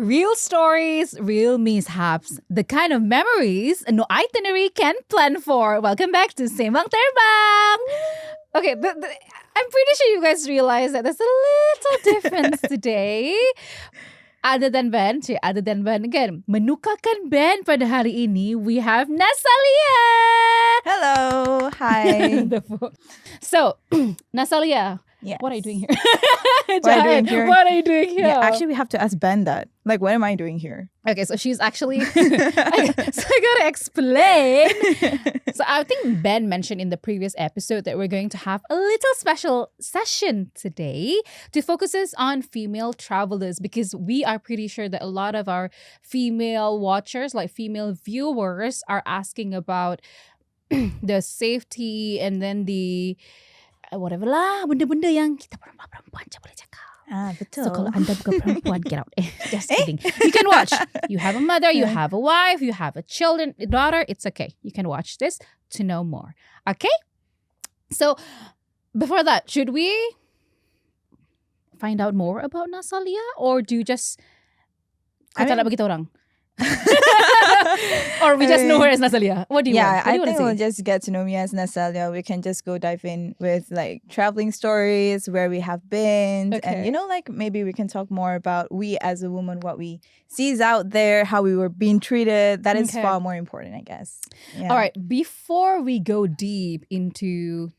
Real stories, real mishaps, the kind of memories no itinerary can plan for. Welcome back to Sembang Terbang. Okay, I'm pretty sure you guys realize that there's a little difference today. Other than band again. Menukahkan band pada hari ini, we have Nasalia. Hello, hi. Wonderful. So, Nasalia, Yes. what are you doing here? What are you doing here? What are you doing here? Yeah, actually, we have to ask Ben that. Like, what am I doing here? Okay, so she's actually... so I gotta explain. So I think Ben mentioned in the previous episode that we're going to have a little special session today to focuses on female travelers, because we are pretty sure that a lot of our female watchers, like female viewers, are asking about the safety and then the whatever lah, benda-benda yang kita perempuan je boleh cakap. Betul. So kalau anda bukan perempuan, get out. Just kidding. You can watch. You have a mother, you have a wife, you have a daughter. It's okay. You can watch this to know more. Okay? So, before that, should we find out more about Nasalia? Or do you just kata nak bagi tahu orang? Or we just know her as Nasalia. What do you want? I think we'll just get to know me as Nasalia. We can just go dive in with like traveling stories, where we have been, and like maybe we can talk more about we as a woman, what we sees out there, how we were being treated. That is far more important, I guess. Yeah. All right, before we go deep into,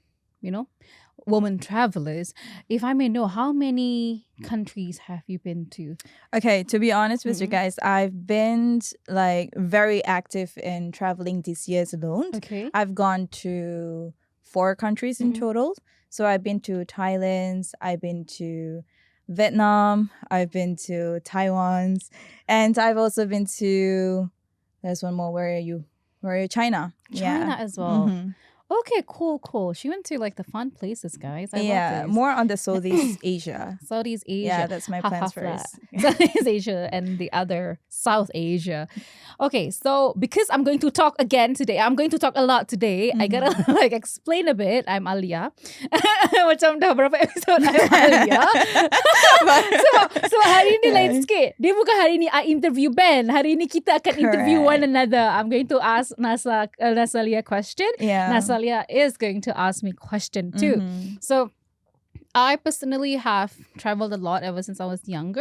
woman travelers, if I may know, how many countries have you been to? Okay, to be honest with you guys, I've been like very active in traveling these years alone. Okay. I've gone to 4 countries in total. So I've been to Thailand, I've been to Vietnam, I've been to Taiwan, and I've also been to, there's one more, where are you? China Yeah. as well. Mm-hmm. Okay, cool. She went to like the fun places, guys. I love this. More on the Southeast Asia. Southeast Asia. Yeah, that's my plans first. Southeast Asia and the other South Asia. Okay, so because I'm going to talk again today, I'm going to talk a lot today. I gotta like explain a bit. I'm Allya. Macam dah berapa episode I'm Allya. so hari ni lain sikit. Dia bukan hari ni I interview Ben. Hari ni kita akan interview one another. I'm going to ask Nasalia a question. Yeah. Nasalia is going to ask me question too. So I personally have traveled a lot ever since I was young,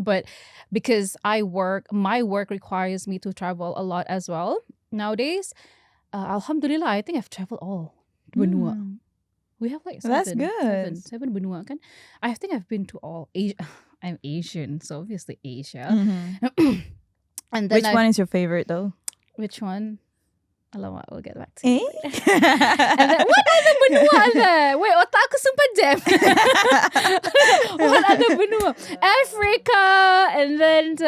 but because my work requires me to travel a lot as well nowadays. Alhamdulillah, I think I've traveled all benua. We have like That's good. seven benua kan. I think I've been to all Asia. I'm Asian, so obviously Asia. And then Which one is your favorite though? Which one? Alamak, we'll get back to you. And then, what other benua there? Wait, otak aku sumpah jam. What other benua? Africa, and then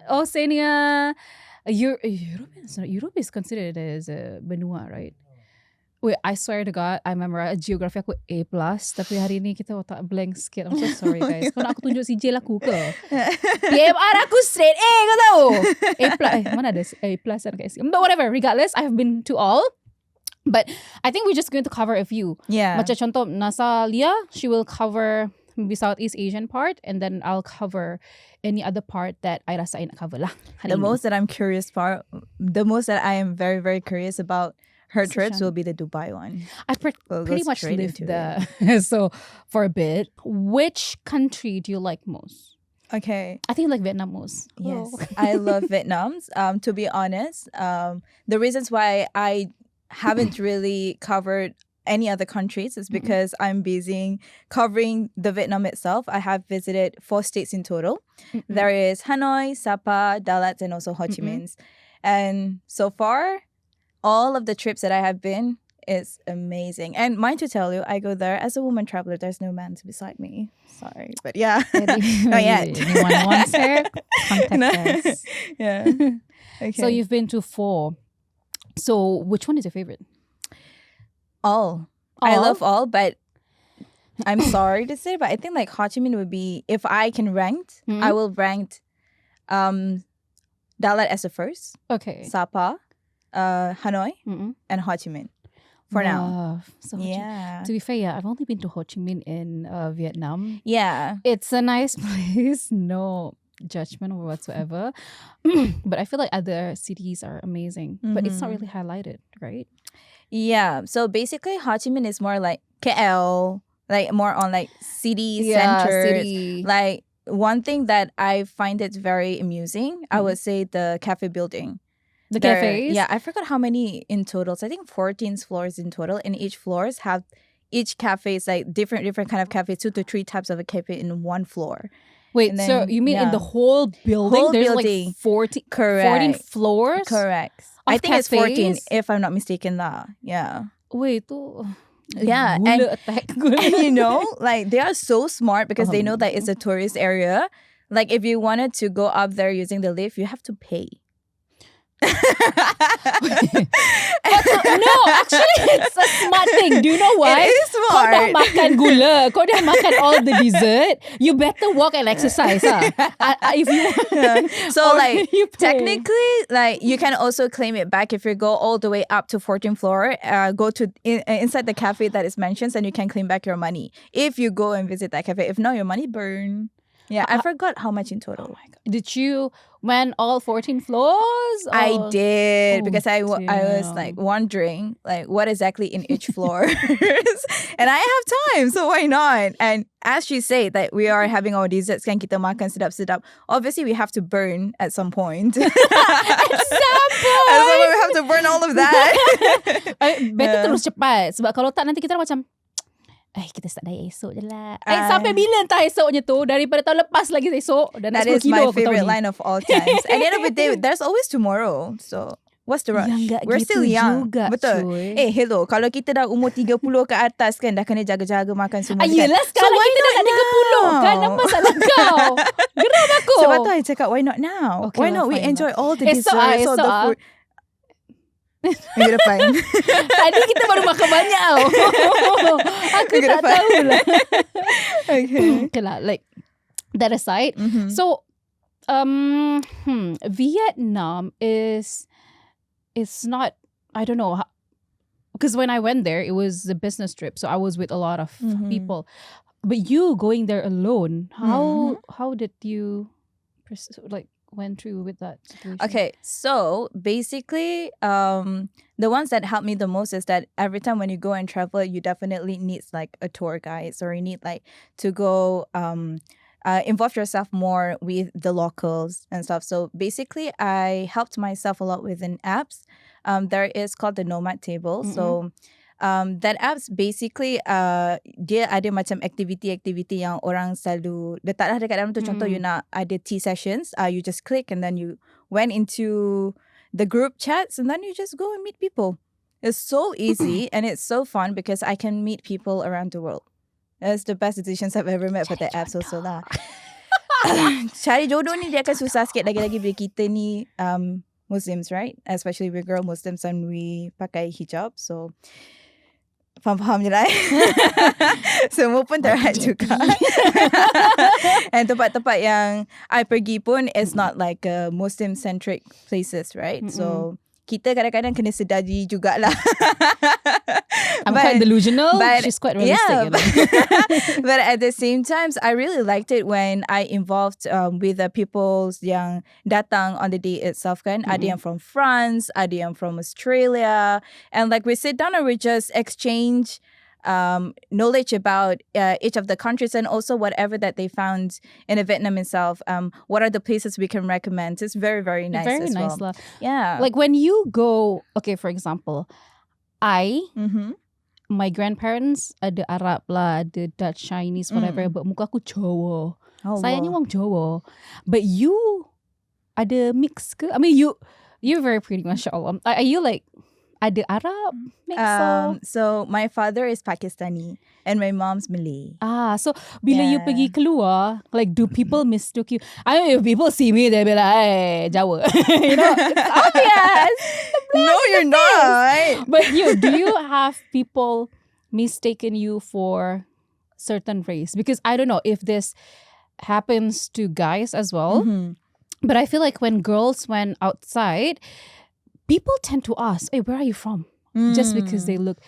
Oceania. Europe is considered as a benua, right? Wait, I swear to God, I remember geography aku A+, tapi hari ni kita otak blank sikit. I'm so sorry guys. Kau nak aku tunjuk sijil aku ke? PMR aku straight A, kau tahu? A+, mana ada A+ dan KSC. But whatever, regardless, I've been to all. But I think we're just going to cover a few. Yeah. Macam contoh, Nasalia, she will cover maybe Southeast Asian part, and then I'll cover any other part that I rasa I nak cover lah. The most that I am very, very curious about her trips will be the Dubai one. I pretty much lived there. So for a bit. Which country do you like most? Okay. I think you like Vietnam most. Yes. I love Vietnam. To be honest, the reasons why I haven't really covered any other countries is because I'm busy covering the Vietnam itself. I have visited 4 states in total. There is Hanoi, Sapa, Dalat, and also Ho Chi Minh. And so far, all of the trips that I have been is amazing. And mind to tell you, I go there as a woman traveler. There's no man beside me. Sorry. But yeah. Not yet. Anyone wants her? Contact us. Yeah. Okay. So you've been to 4. So which one is your favorite? All. I love all, but I'm sorry to say, but I think like Ho Chi Minh would be, if I can rank, I will rank Dalat as the first. Okay. Sapa, Hanoi, and Ho Chi Minh for now. So to be fair, I've only been to Ho Chi Minh in Vietnam. Yeah. It's a nice place. No, judgment or whatsoever. But I feel like other cities are amazing. But it's not really highlighted, right? Yeah. So basically, Ho Chi Minh is more like KL, like more on like city Yeah, centers. city. Like one thing that I find it very amusing, I would say the cafe building. The There- cafes? Yeah, I forgot how many in total. So I think 14 floors in total, and each floors have each cafe is like different kind of cafe, 2 to 3 types of a cafe in one floor. Wait, And so then- you mean in yeah. the whole building? Whole There's building. like 14 Correct. floors? Correct. I Of think it's 14 cafes? if I'm not mistaken lah. Yeah. Wait, tu... Yeah, Gula attack. And you know, like they are so smart because they know that it's a tourist area. Like if you wanted to go up there using the lift, you have to pay. No, actually, it's a smart thing. Do you know why? It is Kau dah smart. makan gula, kau dah makan all the dessert, you better walk and exercise. If you So or like you pay. technically, like you can also claim it back if you go all the way up to 14th floor. Go to inside the cafe that is mentioned, and you can claim back your money if you go and visit that cafe. If not, your money burn. Yeah, I forgot how much in total. Did you went all 14 floors? I or- did Oh, because I was damn. like wondering like what exactly in each floor, and I have time, so why not? And as she said that we are having our desserts, kan kita makan sedap-sedap. Obviously, we have to burn at some point. At some point, we have to burn all of that. Better Yeah. terus cepat. Sebab kalau tak nanti kita macam kita start dari esok je lah. Ah. Sampai bila entah esoknya tu. Daripada tahun lepas lagi esok. Dan That 10 is kilo my aku tahu favorite ni. line of all times. At the end of the day, there's always tomorrow. So what's the rush? Ya, nggak We're gitu still young. juga, Betul. cuy. Hello. Kalau kita dah umur 30 ke atas kan, dah kena jaga-jaga makan semua. kan? Yelah sekarang why kita dah nak not 30 kan. now? Apa salah kau? Geram aku. Sebab tu I cakap, why not now? Okay Why lah, not we fine enjoy lah. all the Esok desserts, all esok the food. Minggu depan. Tadi kita baru makan banyak tau. Aku Minggu tak depan. tahu lah. Okay. Okay lah, like that aside. Mhm. So, Vietnam is not, I don't know, because when I went there, it was a business trip, so I was with a lot of Mhm. people. But you going there alone, how did you went through with that situation? Okay, so basically, the ones that help me the most is that every time when you go and travel, you definitely need like a tour guide, or you need like to go involve yourself more with the locals and stuff. So basically, I helped myself a lot with an apps. There is called the Nomad Table. So that apps basically dia ada macam aktiviti-aktiviti yang orang selalu letaklah dekat dalam tu. Contoh you nak ada tea sessions, you just click and then you went into the group chats and then you just go and meet people. It's so easy and it's so fun because I can meet people around the world. That's the best decisions I've ever met for the apps also lah. Cari jodoh ni dia akan susah sikit lagi-lagi bila kita ni Muslims, right? Especially we're girl Muslims and we pakai hijab. So faham je lah. Semua pun terhad juga. And tempat-tempat yang I pergi pun is not like Muslim-centric places, right? So kita kadang-kadang kena sedar diri jugalah. I'm quite delusional. She's quite realistic. Yeah, you know. but at the same time, I really liked it when I involved with the peoples yang datang on the day itself kan. Ada yang from France, ada yang from Australia. And like we sit down and we just exchange knowledge about each of the countries and also whatever that they found in Vietnam itself. What are the places we can recommend? It's very, very nice Very as nice well. lah. Yeah. Like when you go, okay, for example, my grandparents ada Arab lah, ada Dutch, Chinese, whatever. But muka aku Jawa. Saya ni orang Jawa. But you ada mix ke? I mean, you're very pretty, mashallah. Are you like ada Arab mix? So my father is Pakistani and my mom's Malay. So bila you pergi keluar, like do people mistook you? I mean, if people see me, they'll be like, hey, Jawa. You know, it's obvious. No, you're not. But do you have people mistaken you for certain race? Because I don't know if this happens to guys as well. But I feel like when girls went outside, people tend to ask, hey, where are you from? Just because they look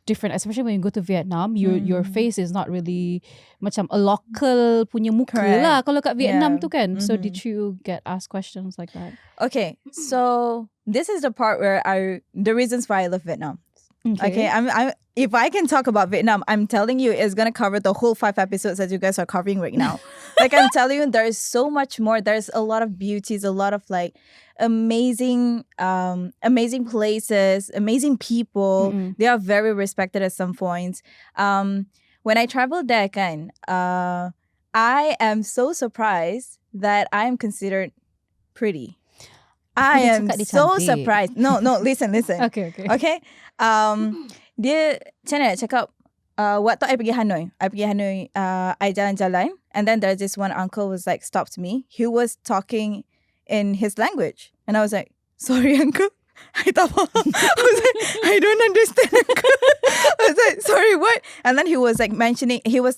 different, especially when you go to Vietnam. Your face is not really macam a local punya muka Correct. lah kalau kat Vietnam Yeah. tu kan. So did you get asked questions like that? Okay, so this is the part where the reasons why I love Vietnam. Okay, I'm if I can talk about Vietnam, I'm telling you, it's gonna cover the whole 5 episodes that you guys are covering right now. Like I'm telling you, there's so much more. There's a lot of beauties, a lot of like amazing places, amazing people. They are very respected at some points. When I traveled there, I am so surprised that I am considered pretty. I Dia am cakap dia so cantik. surprised. No, listen. Okay. Okay. Dia macam mana nak cakap, waktu I pergi Hanoi, I jalan-jalan, and then there's this one uncle was like stopped me. He was talking in his language, and I was like, sorry uncle, I tak faham. I was like, I don't understand uncle. I was like, sorry, what? And then he was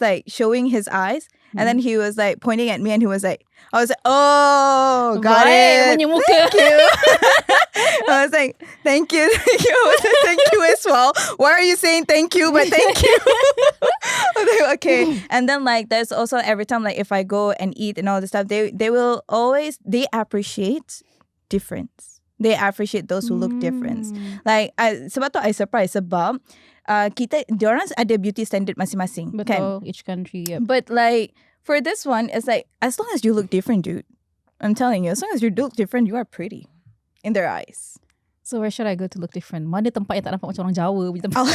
like showing his eyes, and then he was like pointing at me, and he was like, I was like, oh, got Baik it. punya muka. Thank you. I was like, thank you. I was like, thank you as well. Why are you saying thank you? But thank you. I was like, okay. And then like there's also every time like if I go and eat and all this stuff, they will always appreciate difference. They appreciate those who look different. Like sebab tu I surprised sebab diorang ada beauty standard masing-masing. Betul, each country. Yep. But like for this one, it's like as long as you look different, dude. I'm telling you, as long as you look different, you are pretty in their eyes. So where should I go to look different? Mana tempat yang tak nampak macam orang Jawa punya tempat?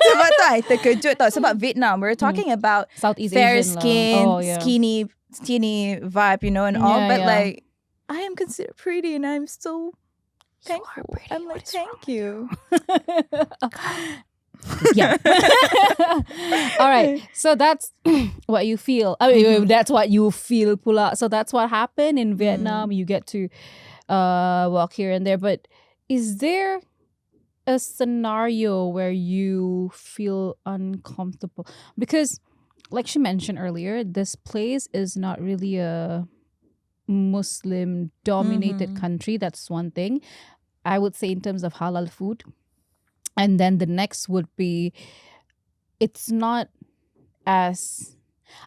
Sebab tu I terkejut tau. Sebab Vietnam, we're talking about Southeast fair Asian skin, lah. Oh, yeah. skinny vibe, you know, and all. Yeah, But yeah. like, I am considered pretty, and I'm so thankful. pretty. I'm like, thank you. Yeah. All right. So that's what you feel. I mean, that's what you feel pula. So that's what happened in Vietnam. You get to walk here and there. But is there a scenario where you feel uncomfortable? Because like she mentioned earlier, this place is not really a Muslim dominated country. That's one thing. I would say in terms of halal food. And then the next would be, it's not as,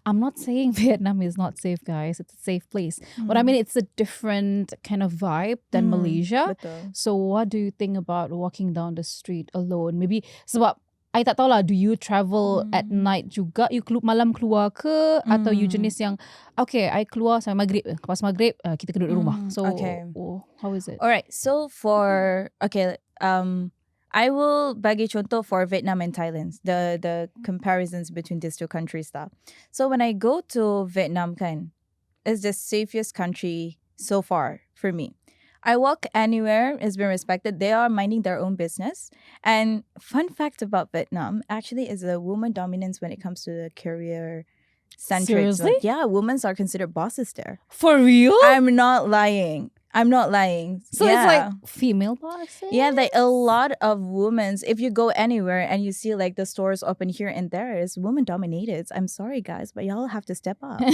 I'm not saying Vietnam is not safe, guys. It's a safe place. But I mean, it's a different kind of vibe than Malaysia. Betul. So what do you think about walking down the street alone? Maybe, sebab, I tak tahu lah, do you travel at night juga? You malam keluar ke? Atau you jenis yang, okay, I keluar sampai maghrib. Lepas maghrib, kita duduk di rumah. So, okay. How is it? All right. So for, I will bagi contoh for Vietnam and Thailand, the comparisons between these two countries stuff. So when I go to Vietnam, it's the safest country so far for me. I walk anywhere, it's been respected. They are minding their own business. And fun fact about Vietnam actually is a woman dominance when it comes to the career centric. Seriously? Yeah, women are considered bosses there. For real? I'm not lying. So it's like female bosses? Yeah, like a lot of women, if you go anywhere and you see like the stores open here and there, it's woman dominated. I'm sorry guys, but y'all have to step up. A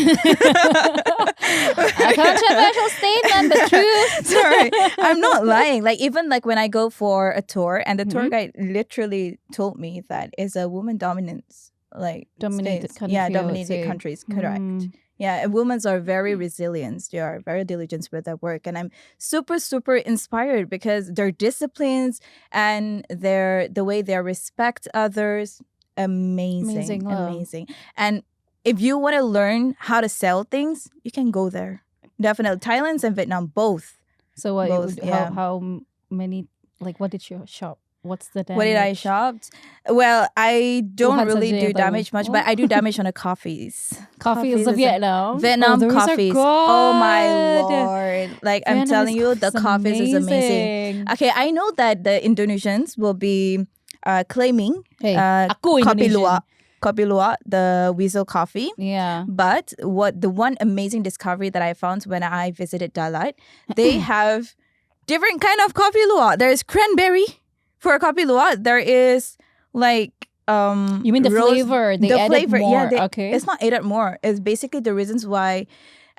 controversial statement, but true. Sorry, I'm not lying. Like even like when I go for a tour and the tour guide literally told me that it's a woman dominance, like Dominated states. country, Yeah, I would dominated say. countries, correct. Yeah, and women are very resilient. They are very diligent with their work. And I'm super, super inspired because their disciplines and the way they respect others, amazing. And if you want to learn how to sell things, you can go there. Definitely. Thailand and Vietnam, both. So what? Both, yeah. How many? Like, what did you shop? What's the damage? What did I shop? Well, I don't Bukan really saja do yang damage tahu. much, but I do damage on the coffees. Coffees of Vietnam. Vietnam those are coffees. good. Oh my lord. Like I'm Vietnam telling you, the coffees is amazing. Okay, I know that the Indonesians will be claiming Hey, aku kopi Indonesian. luwak, the weasel coffee. Yeah. But the one amazing discovery that I found when I visited Dalat, they have different kind of kopi luwak. There's cranberry for kopi luwak. There is like You mean the flavor? They added more. Yeah, Okay. It's not added more. It's basically the reasons why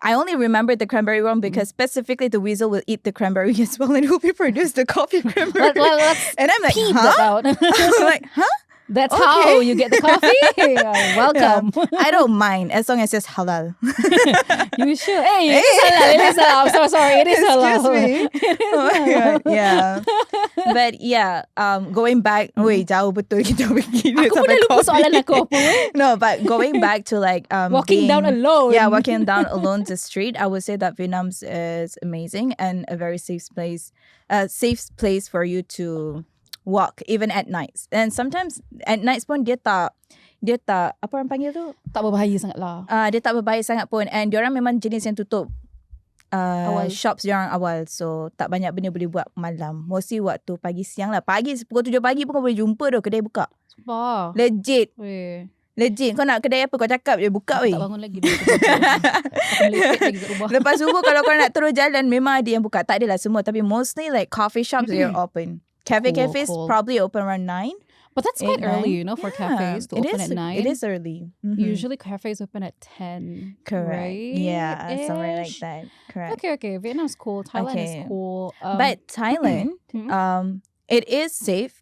I only remembered the cranberry one because specifically the weasel will eat the cranberry as well, and it will be produced the coffee cranberry. Let's and I'm like, peep huh? that out. I'm like, huh? That's Okay. how you get the coffee. Welcome. I don't mind as long as it's halal. You should. Hey, it is halal. It is halal. I'm so sorry. It is halal. Excuse me. It is Oh my halal. God, yeah. But yeah, going back, wait, jauh betul kita pergi Aku pun sampai dah lupa coffee. soalan aku apa. No, but going back to like Walking down alone. Yeah, walking down alone the street. I would say that Vietnam is amazing and a very safe place for you to walk even at nights. And sometimes at nights pun dia tak apa orang panggil tu? Tak berbahaya sangat lah. Dia tak berbahaya sangat pun, and diorang memang jenis yang tutup Awal. shops diorang awal, so tak banyak benda boleh buat malam. Mostly waktu pagi siang lah. Pagi pukul 7 pagi pun kau boleh jumpa tu kedai buka. Sumpah. Legit. Weh. Legit. Kau nak kedai apa kau cakap je buka Aku weh. tak bangun lagi. Aku melepet lagi kat rumah. Lepas subuh kalau kau nak terus jalan memang ada yang buka. Tak adalah semua, tapi mostly like coffee shops they're open. Cafes Cool. probably open around 9. But that's quite 8, early, 9. you know, for Yeah, cafes to it open is- at 9. It is early. Mhm. Usually cafes open at 10. Correct. Right? Yeah, somewhere like Ish. that. Correct. Okay. Vietnam's cool. Thailand is Okay. cool. But Thailand, Hmm? it is safe.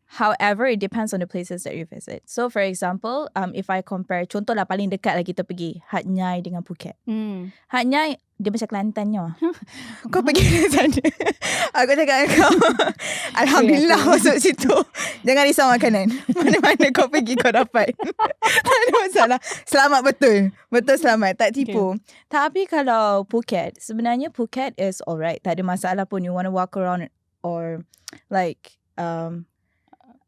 However, it depends on the places that you visit. So, for example, if I compare, contoh lah paling dekat lah kita pergi, Hat Nhai dengan Phuket. Hat Nhai, dia macam Kelantan je. Kau pergi ke sana. Aku cakap dengan kau, Alhamdulillah masuk situ. Jangan risau makanan. Mana-mana kau pergi kau dapat. Tak ada masalah. Selamat betul. Betul selamat. Tak tipu. Tapi kalau Phuket, sebenarnya Phuket is alright. Tak ada masalah pun. You want to walk around or like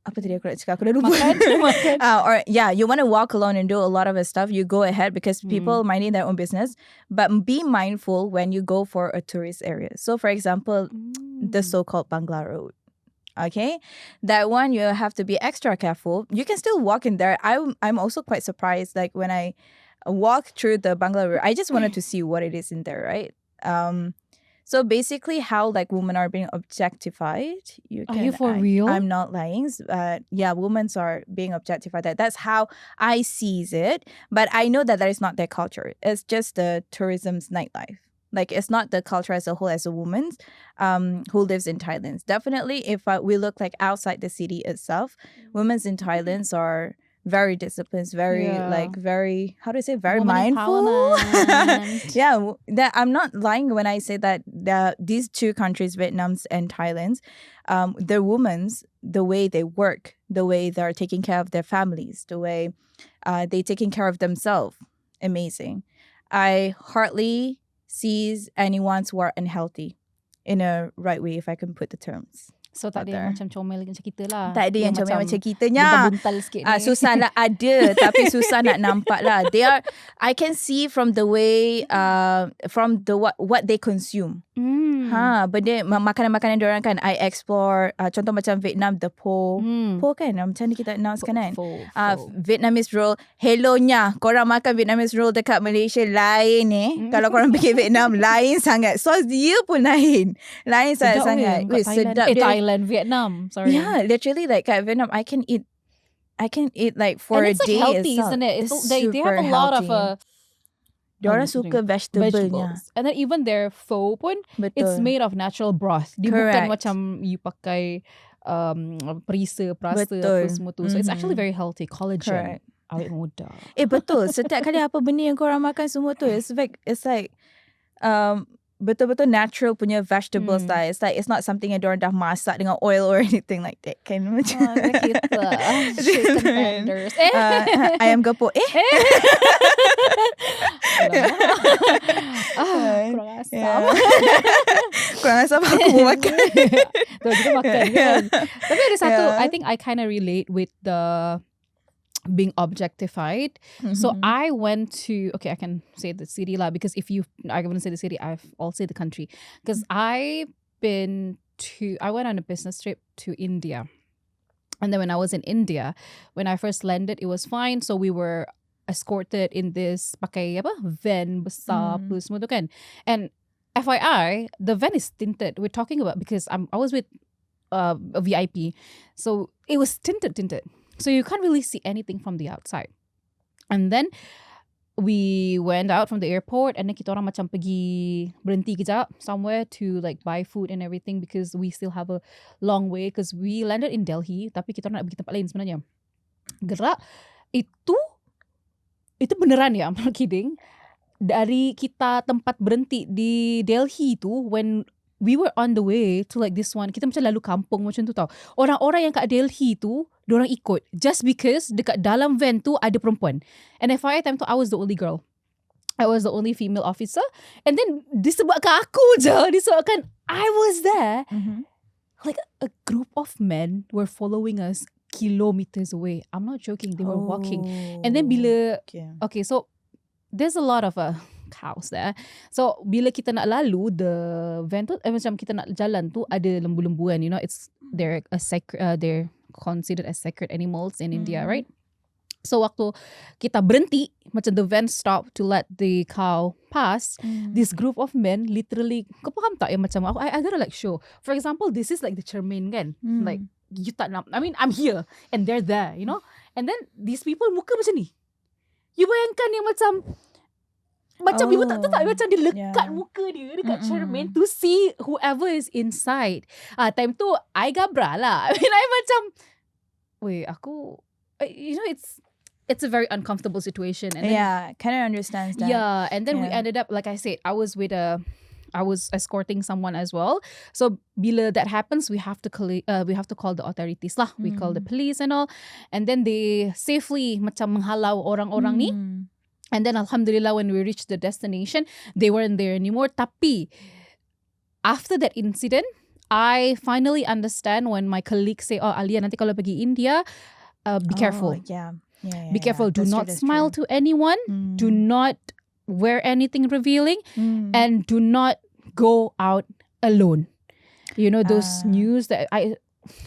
apa tadi aku nak cakap? Aku dah lupa. Makan. Or yeah, you want to walk alone and do a lot of stuff, you go ahead because people minding their own business. But be mindful when you go for a tourist area. So for example, the so-called Bangla Road. Okay, that one you have to be extra careful. You can still walk in there. I'm also quite surprised. Like when I walk through the Bangla Road, I just wanted to see what it is in there, right? So basically, how like women are being objectified. Are you for real? I'm not lying. Yeah, women are being objectified. That's how I sees it. But I know that is not their culture. It's just the tourism's nightlife. Like it's not the culture as a whole as a woman who lives in Thailand. Definitely, if we look like outside the city itself, women in Thailand are very disciplined, very how do I say, very Woman mindful. empowerment. Yeah, that I'm not lying when I say that these two countries, Vietnam and Thailand, the women's, the way they work, the way they're taking care of their families, the way they taking care of themselves, amazing. I hardly sees anyone who are unhealthy in a right way, if I can put the terms. So tak ada yang macam comel macam kita lah. Tak ada yang comel macam kitanya. Dia buntal sikit ni. Susah lah ada, tapi susah nak nampak lah. I can see from the way, from the what they consume. Benda makanan-makanan diorang kan, I explore. Contoh macam Vietnam, the po kan, macam ni kita announce kan. Vietnamese roll. Hellonya, korang makan Vietnamese roll dekat Malaysia lain Kalau korang pergi Vietnam, lain sangat. Sos dia pun lain sangat. Sedap dia. Thailand, Vietnam. Sorry. Yeah, literally like at Vietnam, I can eat like for And a it's day like healthy, itself. isn't it? They have a super lot of healthy. Diorang suka vegetable-nya. vegetables. And then even their pho pun, Betul. it's made of natural broth. Dia Correct. bukan macam you pakai perasa, prasa, Betul. apa semua tu. So it's actually very healthy. Collagen. Correct. Awet muda. Betul. Setiap kali apa benda yang korang makan semua tu, it's like betul-betul natural punya vegetables lah. It's like it's not something yang diorang dah masak dengan oil or anything like that. Kan macam Kita chicken tenders. ayam gepuk. Kurang asam. Kurang asam aku pun makan. Tuh, kita makan kan. Tapi ada satu, I think I kind of relate with the being objectified. So I went to, okay, I can say the city lah, because if I wouldn't say the city, I'll say the country. Because I went on a business trip to India. And then when I was in India, when I first landed, it was fine. So we were escorted in this pakai van besar apa semua tu kan. And FYI, the van is tinted. We're talking about, because I was with a VIP. So it was tinted. So you can't really see anything from the outside. And then we went out from the airport and then kita orang macam pergi berhenti kejap somewhere to like buy food and everything because we still have a long way because we landed in Delhi tapi kita orang nak pergi tempat lain sebenarnya. Gerak itu beneran ya, I'm not kidding. Dari kita tempat berhenti di Delhi tu, when we were on the way to like this one, kita macam lalu kampung macam tu tau. Orang-orang yang kat Delhi tu, diorang ikut just because dekat dalam van tu ada perempuan. And FYI time tu I was the only girl. I was the only female officer. And then disebabkan aku je, disebabkan I was there, like a group of men were following us kilometers away. I'm not joking, they were walking. And then bila okay, so there's a lot of cows there. So bila kita nak lalu the van tu macam kita nak jalan tu ada lembu-lembuan, you know, it's they're considered as sacred animals in India, right? So waktu kita berhenti, macam the van stopped to let the cow pass, this group of men literally, kau faham tak yang macam I gotta like show. For example, this is like the cermin kan, like you tak nak, I mean I'm here and they're there, you know, and then these people muka macam ni. You bayangkan yang macam ibu tak tahu macam dia lekat muka dia dekat cermin to see whoever is inside. Time tu I gabra lah. I mean I macam wait aku you know it's a very uncomfortable situation and then, kind of understands that. Yeah, and then we ended up like I said I was escorting someone as well. So bila that happens we have to call the authorities lah. We call the police and all, and then they safely macam menghalau orang-orang ni. And then alhamdulillah when we reached the destination, they weren't there anymore. Tapi after that incident, I finally understand when my colleagues say, "Oh, Allya, nanti kalau pergi India, be careful. Be careful. Do not smile to anyone. Do not wear anything revealing, and do not go out alone." You know those news that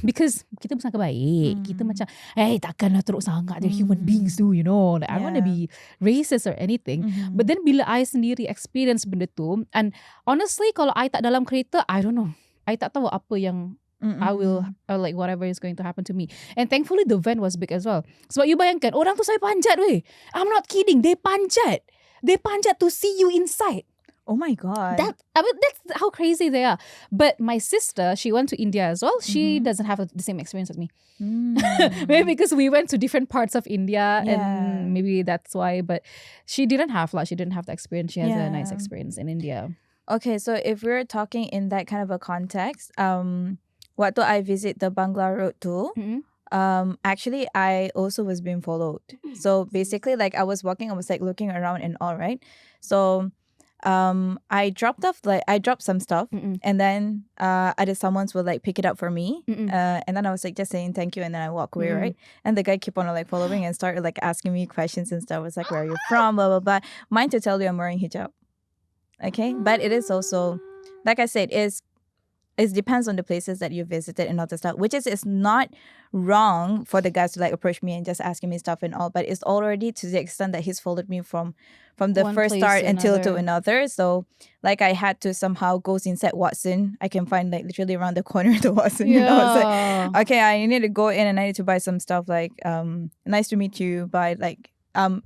because kita bersangka baik, kita macam takkanlah teruk sangat, they're human beings too, you know, like, I don't want to be racist or anything, but then bila I sendiri experience benda tu, and honestly kalau I tak dalam kereta, I don't know, I tak tahu apa yang I will like whatever is going to happen to me. And thankfully the van was big as well. Sebab you bayangkan orang tu saya panjat weh, I'm not kidding, they panjat to see you inside. Oh my God. I mean, that's how crazy they are. But my sister, she went to India as well. She doesn't have the same experience as me. Maybe because we went to different parts of India and maybe that's why. But she didn't have the experience. She has a nice experience in India. Okay, so if we're talking in that kind of a context, waktu I visit the Bangla Road too, actually I also was being followed. So basically like I was walking, I was like looking around and all, right? So I dropped some stuff and then other someone's will like pick it up for me and then I was like just saying thank you and then I walk away, right? And the guy keep on like following and started like asking me questions and stuff. I was like, where are you from, blah blah blah. Mind to tell you I'm wearing hijab, okay? But it is also, like I said, it depends on the places that you visited and all the stuff, which is it's not wrong for the guys to like approach me and just asking me stuff and all, but it's already to the extent that he's followed me from the one first place start to until another. to another. So like I had to somehow go inside Watson. I can find like literally around the corner the Watson. You know, it's like, okay, I need to go in and I need to buy some stuff like nice to meet you, but like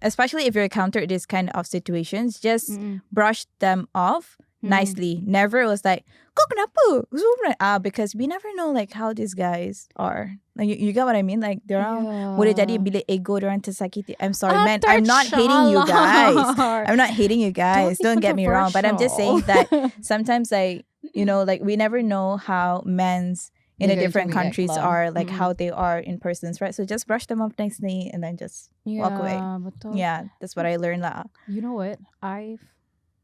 especially if you encounter this kind of situations, just brush them off nicely. Never was like, kau kenapa? Because we never know like how these guys are. Like you get what I mean? Like diorang boleh jadi bila ego diorang tersakiti. I'm sorry, man. I'm not hating you guys. I'm not hating you guys. Don't get me wrong. But I'm just saying that sometimes like, you know, like we never know how men's in the different countries are, like how they are in persons, right? So just brush them off nicely and then just walk away. Betul. Yeah, that's what I learned lah. You know what? I've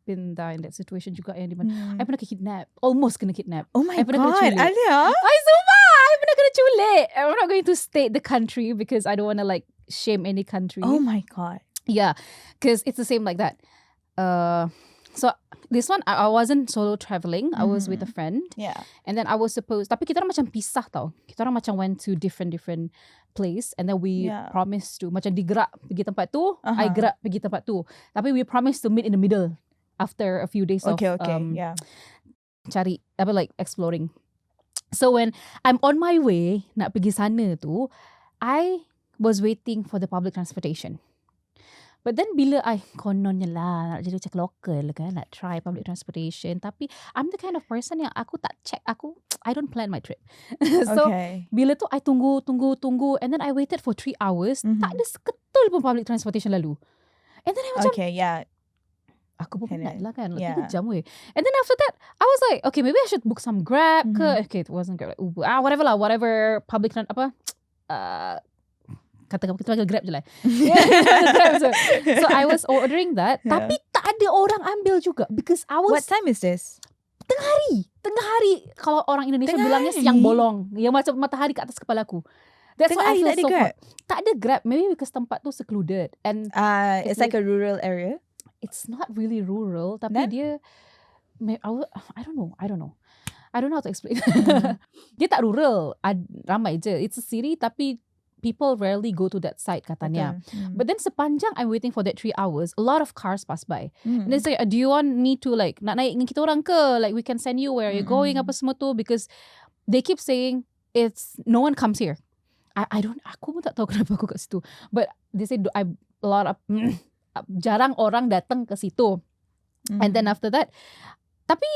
been there in that situation juga yang di mana I pernah kidnap, almost kena kidnap. Oh my I pernah God, kena culik. Allya. I sumpah, I pernah kena culik. I'm not going to state the country because I don't want to like shame any country. Oh my God. Yeah, because it's the same like that. So this one I wasn't solo traveling. I was with a friend. Yeah. And then I was supposed, tapi kita orang macam pisah tau. Kita orang macam went to different place and then we promised to macam digerak pergi tempat tu, I gerak pergi tempat tu. Tapi we promised to meet in the middle after a few days of cari like exploring. So when I'm on my way nak pergi sana tu, I was waiting for the public transportation. But then bila kononnya lah nak jadi macam local kan, nak try public transportation, tapi I'm the kind of person yang aku tak check, I don't plan my trip. So Okay. bila tu I tunggu and then I waited for 3 hours, tak ada seketul pun public transportation lalu. And then I macam Okay, yeah. aku pun penat lah kan, Yeah. 3 jam weh. And then after that I was like, okay, maybe I should book some Grab ke. Okay, it wasn't Grab, like Uber, whatever public katakan kita panggil Grab je lah. So I was ordering that, tapi tak ada orang ambil juga because I was What time is this? Tengah hari kalau orang Indonesia Tengah bilangnya hari? siang bolong, yang macam matahari kat atas kepala aku. That's Tengah why I hari feel tak ada so Grab? hot. Tak ada Grab, maybe because tempat tu secluded and It's like a rural area. it's not really rural, tapi Then? dia I don't know. I don't know how to explain. Dia tak rural, ramai je. It's a city tapi people rarely go to that site katanya. But then sepanjang I'm waiting for that 3 hours, a lot of cars pass by. And then say, do you want me to like nak naik dengan kita orang ke? Like we can send you where you're going apa semua tu, because they keep saying no one comes here. Aku pun tak tahu kenapa aku kat situ. But they say jarang orang datang ke situ. And then after that, tapi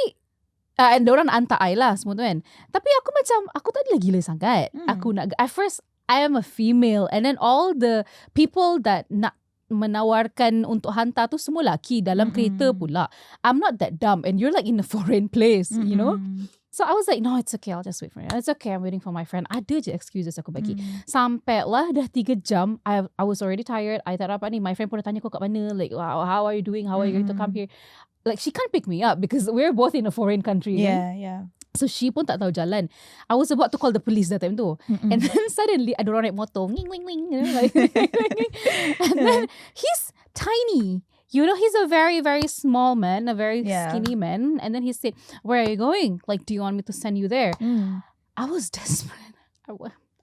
and diorang nak hantar I lah semua tu kan. Tapi aku tak adalah gila sangat. Aku nak, at first I am a female, and then all the people that nak menawarkan untuk hantar tu semua laki dalam kereta pula. I'm not that dumb, and you're like in a foreign place, you know. So I was like, no, it's okay, I'll just wait for it. It's okay, I'm waiting for my friend. Ada je excuses aku bagi. Sampai lah dah 3 jam, I was already tired. I tak dapat ni. My friend pun dah tanya aku kat mana, like, how are you doing? How are you going to come here? Like, she can't pick me up because we're both in a foreign country. Yeah. So she pun tak tahu jalan. I was about to call the police that time tu. And then suddenly ada orang naik motor. Wing, wing, wing. You know, like, and then he's tiny. You know, he's a very, very small man, a very skinny man. And then he said, where are you going? Like, do you want me to send you there? I was desperate.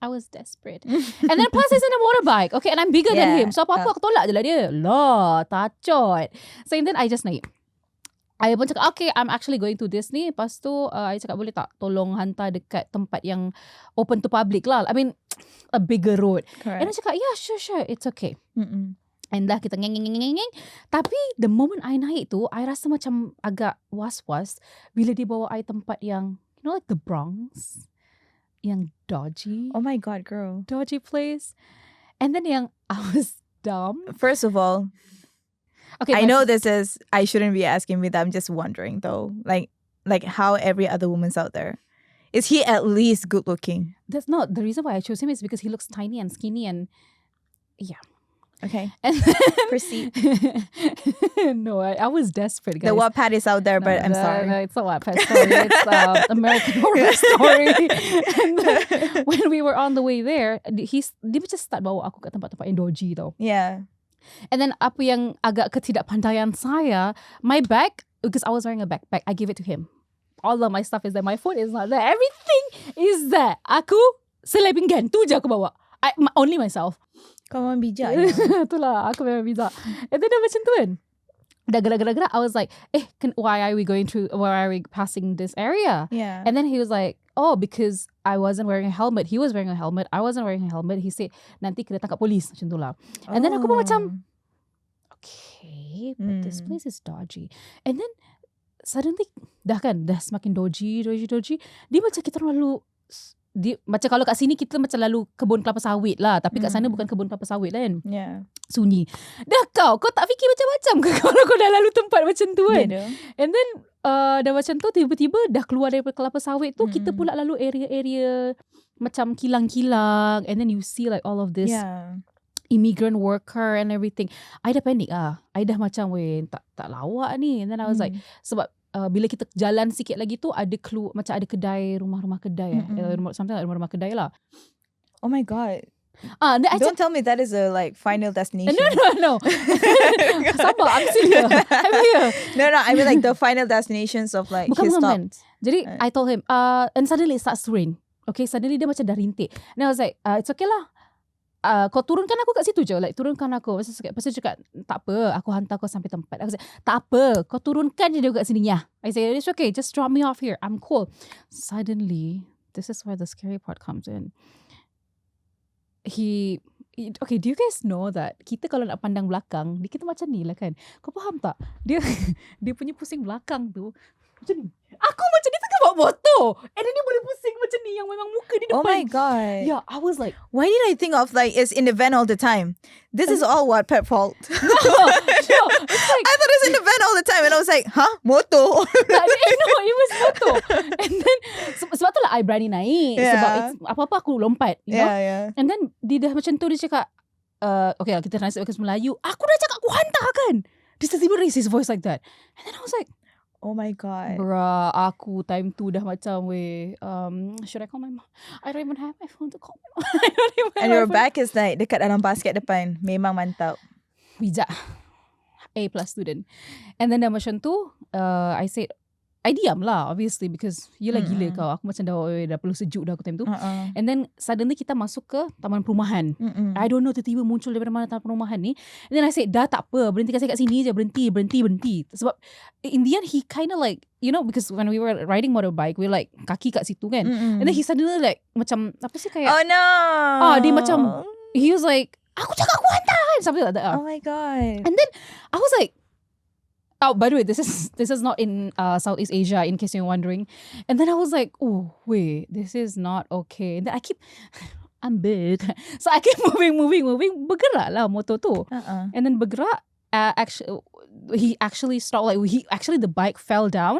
I was desperate. And then plus he's in a motorbike. Okay, and I'm bigger than him. So apa-apa aku tolak je lah dia. Lah, tacot. So and then I just naik. I pun cakap, okay, I'm actually going to this ni. Lepas tu, I cakap, boleh tak tolong hantar dekat tempat yang open to public lah. I mean, a bigger road. Correct. And I cakap, yeah, sure, it's okay. And dah kita ngeng. Tapi the moment I naik tu, I rasa macam agak was-was bila dia bawa I tempat yang, you know, like the Bronx, yang dodgy. Oh my God, girl. Dodgy place. And then yang I was dumb. First of all, Okay, I know this is, I shouldn't be asking me that. I'm just wondering though, like how every other woman's out there. Is he at least good looking? That's not the reason why I chose him, is because he looks tiny and skinny and yeah. Okay. And Proceed. No, I was desperate, guys. The Wattpad is out there, but I'm sorry. No, it's not Wattpad story. It's American Horror Story. And then when we were on the way there, dia macam start bawa aku kat tempat-tempat yang dodgy tau. Yeah. And then apa yang agak ketidakpandaian saya, my bag, because I was wearing a backpack, I gave it to him. All of my stuff is there. My phone is not there. Everything is there. Aku selai pinggan. Tu je aku bawa. Only myself. Kau memang bijak ya. Itulah, aku memang bijak. And then dah macam tu kan. Dah gerak-gerak, I was like, why are we passing this area? Yeah. And then he was like, oh, because I wasn't wearing a helmet. He was wearing a helmet. I wasn't wearing a helmet. He said, nanti kena tangkap polis. Macam tu lah. And then aku pun macam, okay, but this place is dodgy. And then suddenly, dah semakin dodgy. Dia macam kita orang lalu, macam kalau kat sini kita macam lalu kebun kelapa sawit lah. Tapi kat sana bukan kebun kelapa sawit lah kan. Yeah. Sunyi. Dah kau tak fikir macam-macam ke kalau kau dah lalu tempat macam tu kan? Yeah, and then dah macam tu tiba-tiba dah keluar daripada kelapa sawit tu, kita pula lalu area-area macam kilang-kilang, and then you see like all of this immigrant worker and everything. I dah panik lah. I dah macam tak lawak ni. And then I was like, sebab bila kita jalan sikit lagi tu ada macam ada kedai, rumah-rumah kedai something like rumah-rumah kedai lah. Oh my God. Don't tell me that is a like final destination. No. Sabar, I'm still here. I'm here. No, I mean like the final destinations of like his stop. Jadi I told him, and suddenly it starts to rain. Okay, suddenly dia macam dah rintik. And I was like, it's okay lah. Kau turunkan aku kat situ je. Like, turunkan aku. Lepas tu cakap, tak apa, aku hantar kau sampai tempat. Aku cakap, tak apa, kau turunkan je dia kat sini ya. I said, it's okay, just drop me off here. I'm cool. Suddenly, this is where the scary part comes in. Okay, do you guys know that kita kalau nak pandang belakang, kita macam ni lah kan. Kau faham tak? Dia punya pusing belakang tu macam ni. Aku macam dia tengah bawa motor, and then dia boleh pusing macam ni, yang memang muka di depan. Oh my god. Yeah, I was like, Why did I think of like it's in the van all the time? This is all Wattpad fault. no, it's like, I thought it's in the van all the time, and I was like, huh? Motor. no, it was motor. And then sebab tu lah I berani naik. Yeah. Sebab apa-apa aku lompat, you know. Yeah. And then dia dah macam tu, dia cakap, okay lah, kita translate ke Melayu. Aku dah cakap aku hantar kan. Dia tiba-tiba raise his voice like that. And then I was like, Oh my god. bruh, aku time tu dah macam, should I call my mom? I don't even have my phone to call my mom. I don't even have And my your phone. back is like dekat dalam basket depan. Memang mantap. Bijak. A+ student. And then dah macam tu, I said, I diam lah obviously, because yelah gila kau. Aku macam dah perlu sejuk dah aku time tu. And then suddenly kita masuk ke taman perumahan. I don't know, tiba-tiba muncul daripada mana taman perumahan ni. And then I said, dah tak apa, berhenti kat sini je, berhenti. Sebab in the end he kind of like, you know, because when we were riding motorbike, we like kaki kat situ kan. And then he suddenly like macam apa sih kayak, Oh no. dia macam, he was like, aku cakap aku hantar kan, something like that. Oh my god. And then I was like, oh, by the way, this is not in Southeast Asia, in case you're wondering. And then I was like, oh wait, this is not okay. And then I'm big, so I keep moving. Bergerak lah motor tu. And then bergerak. He actually stopped. Like the bike fell down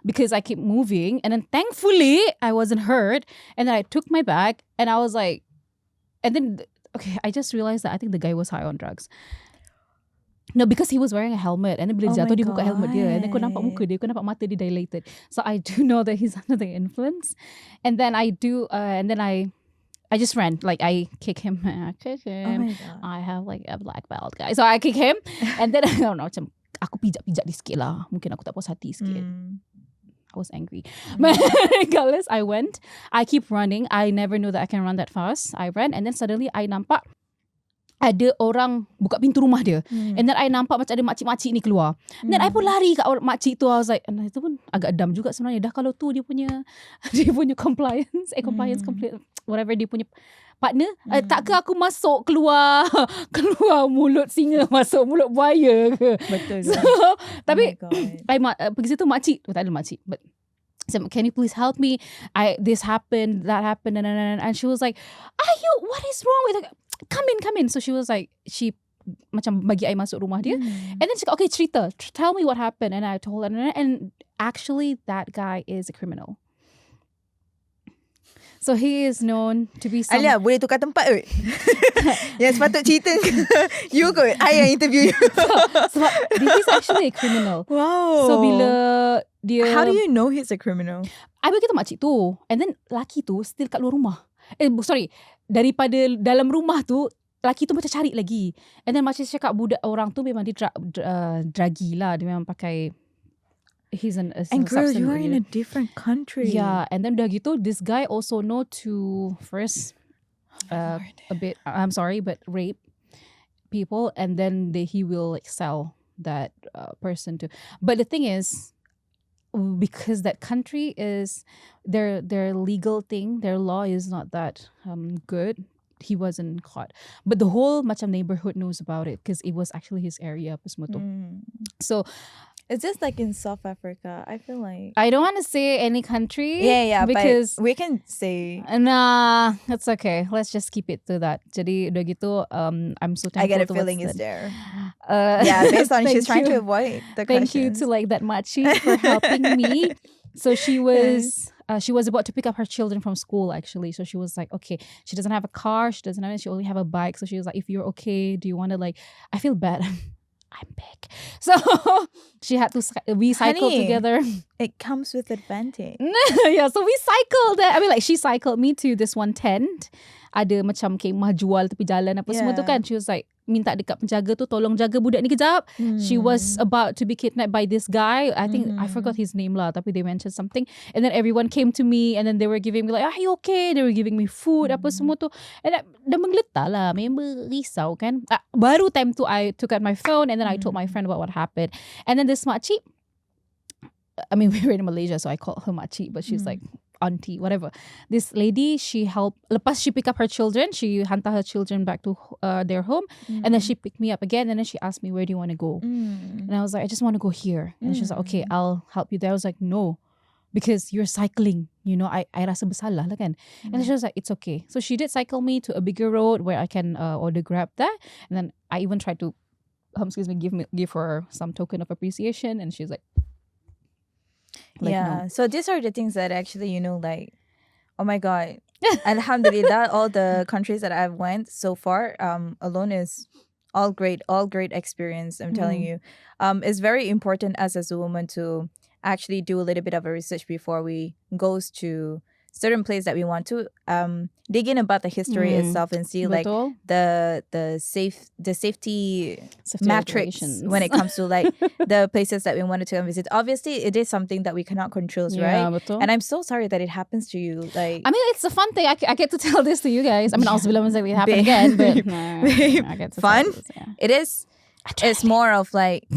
because I keep moving. And then thankfully I wasn't hurt. And then I took my bag and I was like, and then okay, I just realized that I think the guy was high on drugs. No, because he was wearing a helmet. And then bila jatuh, dia buka helmet dia. And then kau nampak muka dia, kau nampak mata dia dilated. So I do know that he's under the influence. And then I just ran. Like I kick him. Oh my god. I have like a black belt, guys. So I kick him. And then I don't know, macam aku pijak-pijak dia sikit lah. Mungkin aku tak puas hati sikit. I was angry. But regardless, I went. I keep running. I never knew that I can run that fast. I ran, and then suddenly I nampak ada orang buka pintu rumah dia. And then I nampak macam ada makcik-makcik ni keluar. Then I pun lari kat makcik tu. I was like, and itu pun agak dam juga sebenarnya. Dah kalau tu dia punya compliance, whatever, dia punya partner. Takkah aku masuk keluar mulut singa, masuk mulut buaya ke? Betul. So, tapi I pergi situ makcik, tak ada makcik, but so, can you please help me? This happened, that happened, and she was like, what is wrong with her? Come in. So she was like, she macam bagi I masuk rumah dia. And then she said, okay, cerita, tell me what happened. And I told her, and actually that guy is a criminal. So he is known to be Allya, boleh tukar tempat kot? Yang sepatut cerita you kot, I yang interview you. Sebab he's actually a criminal. Wow. So bila dia, How do you know he's a criminal? I beritahu makcik tu. And then laki tu still kat luar rumah. Daripada dalam rumah tu, laki tu macam cari lagi. And then makcik cakap budak orang tu memang dia druggy lah. Dia memang pakai, he's an And girl, you are in a different country. Yeah. And then dah gitu, this guy also know to first a bit, I'm sorry, but rape people. And then he will like sell that person to. But the thing is, because that country is their legal thing, their law is not that good. He wasn't caught, but the whole macam neighborhood knows about it because it was actually his area apa semua tu. So it's just like in South Africa, I feel like. I don't want to say any country. Yeah, because but we can say. Nah, it's okay. Let's just keep it to that. Jadi udah gitu, I'm so thankful. I get a feeling it's there. Yeah, based on she's trying to avoid the Thank you questions. to like that machi for helping me. So she was about to pick up her children from school actually. So she was like, okay, she doesn't have a car, she only have a bike. So she was like, if you're okay, do you want to like, I feel bad. I'm big. So she had to, we cycled together. It comes with advantage. Yeah, so we cycled. I mean like she cycled me to this one tent. Ada macam kemah jual tepi jalan apa semua tu kan. She was like, minta dekat penjaga tu, tolong jaga budak ni kejap. She was about to be kidnapped by this guy. I think, I forgot his name lah, tapi they mentioned something. And then everyone came to me and then they were giving me like, are you okay? They were giving me food, apa semua tu. And dah menggeletar lah, member risau kan. Baru time tu I took out my phone and then I told my friend about what happened. And then this makcik, I mean, we were in Malaysia, so I called her makcik, but she's like, auntie, whatever. This lady, she helped. Lepas she pick up her children, she hantar her children back to their home, and then she picked me up again, and then she asked me, where do you want to go? And I was like, I just want to go here. And she's like, okay, I'll help you there. I was like, no, because you're cycling. You know, I rasa bersalah lah kan. And then she was like, it's okay. So she did cycle me to a bigger road where I can order Grab there. And then I even tried to, give her some token of appreciation. And she's like yeah. no. So these are the things that actually, you know, like, oh my God. Alhamdulillah, all the countries that I've went so far, alone is all great experience. I'm telling you. It's very important as a woman to actually do a little bit of a research before we goes to certain place that we want to dig in about the history itself and see like the safety metrics when it comes to like the places that we wanted to visit. Obviously, it is something that we cannot control, right? Betul. And I'm so sorry that it happens to you. Like, I mean, it's a fun thing. I get to tell this to you guys. I mean, also it happen again, but no, I get to fun. Tell this, yeah. It is. It's more of like,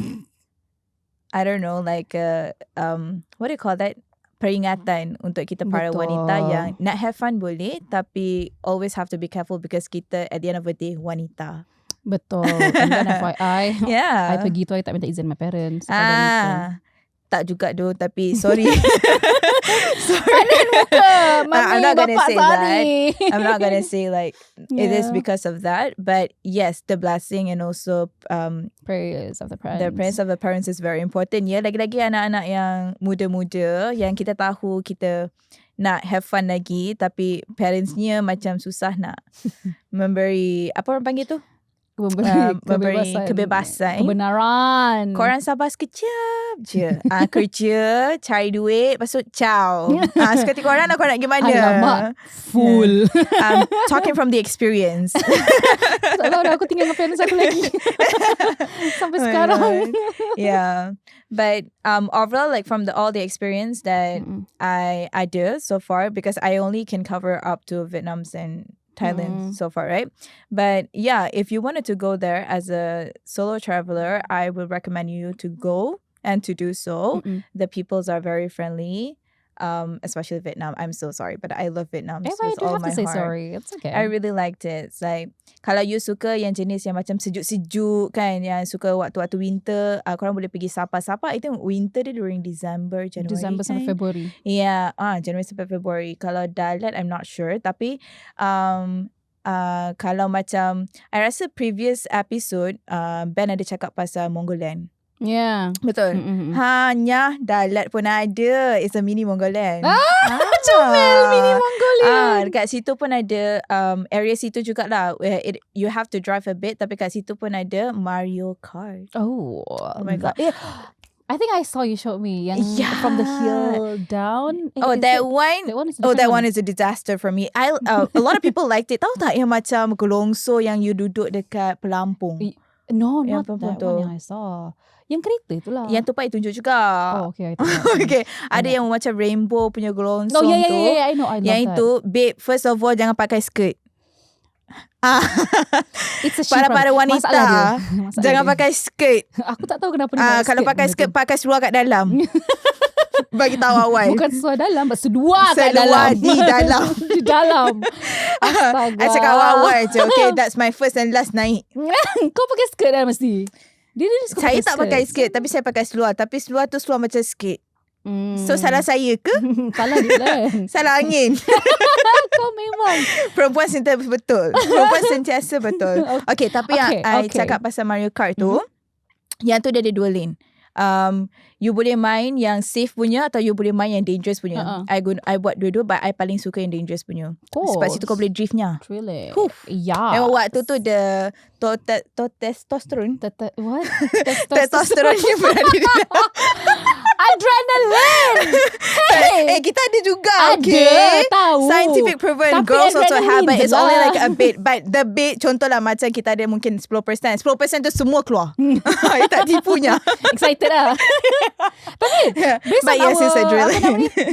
I don't know, like what do you call that? Peringatan untuk kita para wanita yang nak have fun boleh, tapi always have to be careful because kita at the end of the day wanita. Betul. And then FYI, yeah. I pergi tu I tak minta izin my parents. Tak juga doh, tapi sorry. Padan muka mami I'm not gonna bapak say Sari. that. I'm not gonna say like it is because of that, but yes, the blessing and also prayers of the parents. The prayers of the parents is very important. Ya, lagi-lagi anak-anak yang muda-muda yang kita tahu kita nak have fun lagi, tapi parentsnya macam susah nak memberi, apa orang panggil tu? Memberi kebebasan. Kebenaran. Korang sabar sekejap je. Kerja, cari duit, lepas tu ciao. Seketika korang nak pergi mana? Alamak, full. Talking from the experience. Tak tahu dah aku tinggal dengan parents aku lagi. Sampai sekarang. Yeah. But overall, like from all the experience that I did so far, because I only can cover up to Vietnam's and Thailand so far, right? But yeah, if you wanted to go there as a solo traveler, I would recommend you to go and to do so. The peoples are very friendly, especially Vietnam. I'm so sorry, but I love Vietnam with all my heart. You have to say sorry. It's okay. I really liked it. It's like, kalau you suka yang jenis yang macam sejuk-sejuk kan, yang suka waktu-waktu winter, korang boleh pergi Sapa. Itu winter dia during December sampai February. Yeah, January sampai February. Kalau Dalat, I'm not sure. Tapi kalau macam, I rasa previous episode, Ben ada cakap pasal Mongolian. Yeah. Betul. Hanya Dalat pun ada. It's a mini Mongolian. Comel mini Mongolian. Dekat situ pun ada area situ jugalah where you have to drive a bit, tapi kat situ pun ada Mario Kart. Oh my God. Yeah. I think I saw you showed me yang from the hill down. That one is a disaster for me. A lot of people liked it. Tahu tak yang macam gelongso yang you duduk dekat pelampung? No, yang not that one yang I saw. Yang kereta itulah. Yang tu Pak tunjuk juga. Oh, okay. Okay. Ada yang macam rainbow punya gelongso tu. Yeah, I know. I love yang that. itu, babe, first of all, jangan pakai skirt. It's a para wanita jangan pakai skirt. Aku tak tahu kenapa dia kalau pakai skirt, pakai seluar kat dalam. Bagi tahu awal. Bukan seluar dalam, seluar kat dalam. Di dalam. Di dalam. Astaga. I cakap awal je. Okay, that's my first and last naik. Kau pakai skirt dah mesti. Saya tak pakai skirt, tapi saya pakai seluar. Tapi seluar tu seluar macam skirt. So salah saya ke? Salah dia lah. Salah angin. Kau memang Perempuan sentiasa betul. Perempuan sentiasa betul. Okay, tapi yang I cakap pasal Mario Kart tu, yang tu dia ada 2 lane. You boleh main yang safe punya atau you boleh main yang dangerous punya. I buat dua-dua, but I paling suka yang dangerous punya. Sebab situ kau boleh driftnya. Really? Yeah. Memang waktu tu the testosterone. What? Testosterone yang berada di dalam. Adrenaline. Hey, kita ada juga. Ada, tahu. Scientific proven. Tapi girls also have, but it's only like a bit. But the bit, contohlah macam kita ada mungkin 10%. 10% tu semua keluar. Tak tipunya. Excited lah. Tapi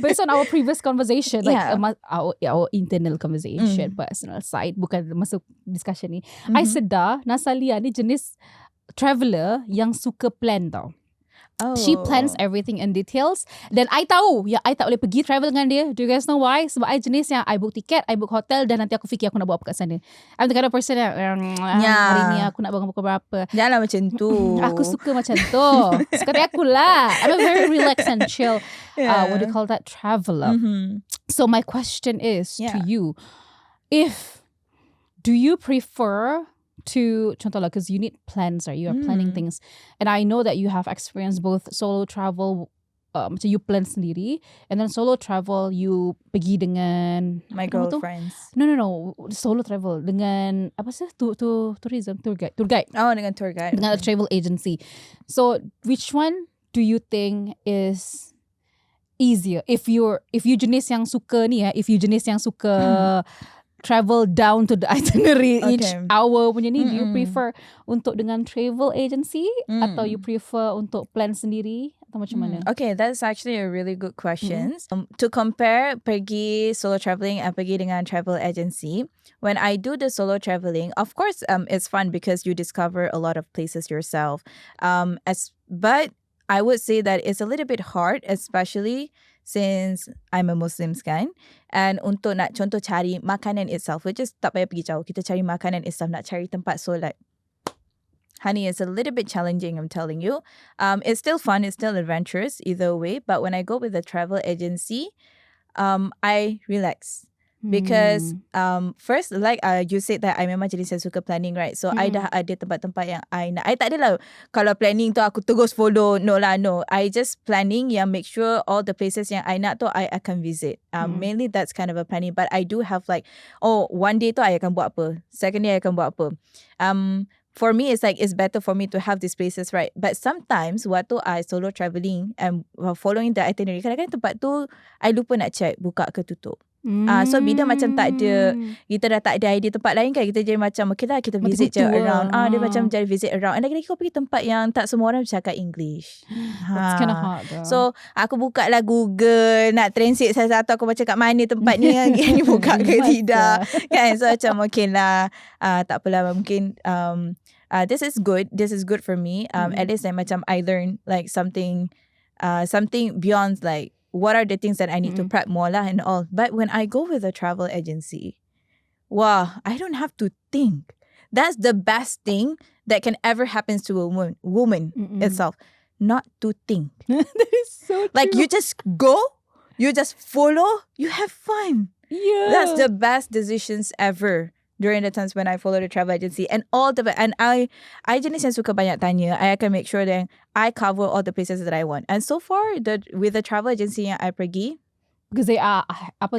based on our previous conversation, like our internal conversation, personal side, bukan masuk discussion ni, I sedar Nasalia ni jenis traveller yang suka plan tau. She plans everything in details. Dan I tahu yang I tak boleh pergi travel dengan dia. Do you guys know why? Sebab I jenis yang I book tiket, I book hotel, dan nanti aku fikir aku nak buat apa kat sana. I'm the kind of person yang hari ni aku nak bangun pukul berapa. Janganlah macam tu. Aku suka macam tu. Sekali aku lah. I'm a very relaxed and chill what do you call that, traveler. So my question is to you, do you prefer to, contohlah, because you need plans, right? You are planning things, and I know that you have experienced both solo travel, macam you plan sendiri, and then solo travel you pergi dengan my girlfriends. No, solo travel dengan apa sih? Tourism tour guide. Oh, dengan tour guide. Dengan a travel agency. So which one do you think is easier? If you jenis yang suka ni if you jenis yang suka travel down to the itinerary each hour punya ni, do you prefer untuk dengan travel agency atau you prefer untuk plan sendiri atau macam mana? Okay, that's actually a really good question. To compare pergi solo traveling and pergi dengan travel agency, when I do the solo traveling, of course it's fun because you discover a lot of places yourself. But I would say that it's a little bit hard, especially since I'm a Muslim kan. And untuk nak contoh cari makanan itself, which is tak payah pergi jauh, kita cari makanan itself, nak cari tempat solat, honey, it's a little bit challenging, I'm telling you. It's still fun, it's still adventurous either way, but when I go with a travel agency, I relax. Because first, like you said that I memang jenis yang suka planning, right? So I dah ada tempat-tempat yang I nak. I tak adalah kalau planning tu aku terus follow. No. I just planning yang make sure all the places yang I nak tu I akan visit. Mainly that's kind of a planning. But I do have like, one day tu I akan buat apa, second day I akan buat apa. For me, it's like it's better for me to have these places, right? But sometimes waktu I solo traveling and following the itinerary, kadang-kadang tempat tu I lupa nak check buka ke tutup. So bila macam tak ada, kita dah tak ada idea tempat lain kan, kita jadi macam okay lah, kita visit je around. Dia macam jadi visit around. And lagi-lagi kau pergi tempat yang tak semua orang cakap English. That's kind of hard though. So aku buka lah Google, nak translate satu-satu, aku baca kat mana tempat ni yang ni buka ke tidak kan. So macam okay lah, tak apalah, mungkin this is good for me. At least like macam I learn like something beyond like what are the things that I need to prep more lah and all. But when I go with a travel agency, wow, I don't have to think. That's the best thing that can ever happen to a woman itself. Not to think. That is so like true. you just go, you just follow, you have fun. Yeah. That's the best decisions ever during the times when I follow the travel agency. And I jenis yang suka banyak tanya. I akan make sure that I cover all the places that I want. And so far, with the travel agency yang I pergi, because they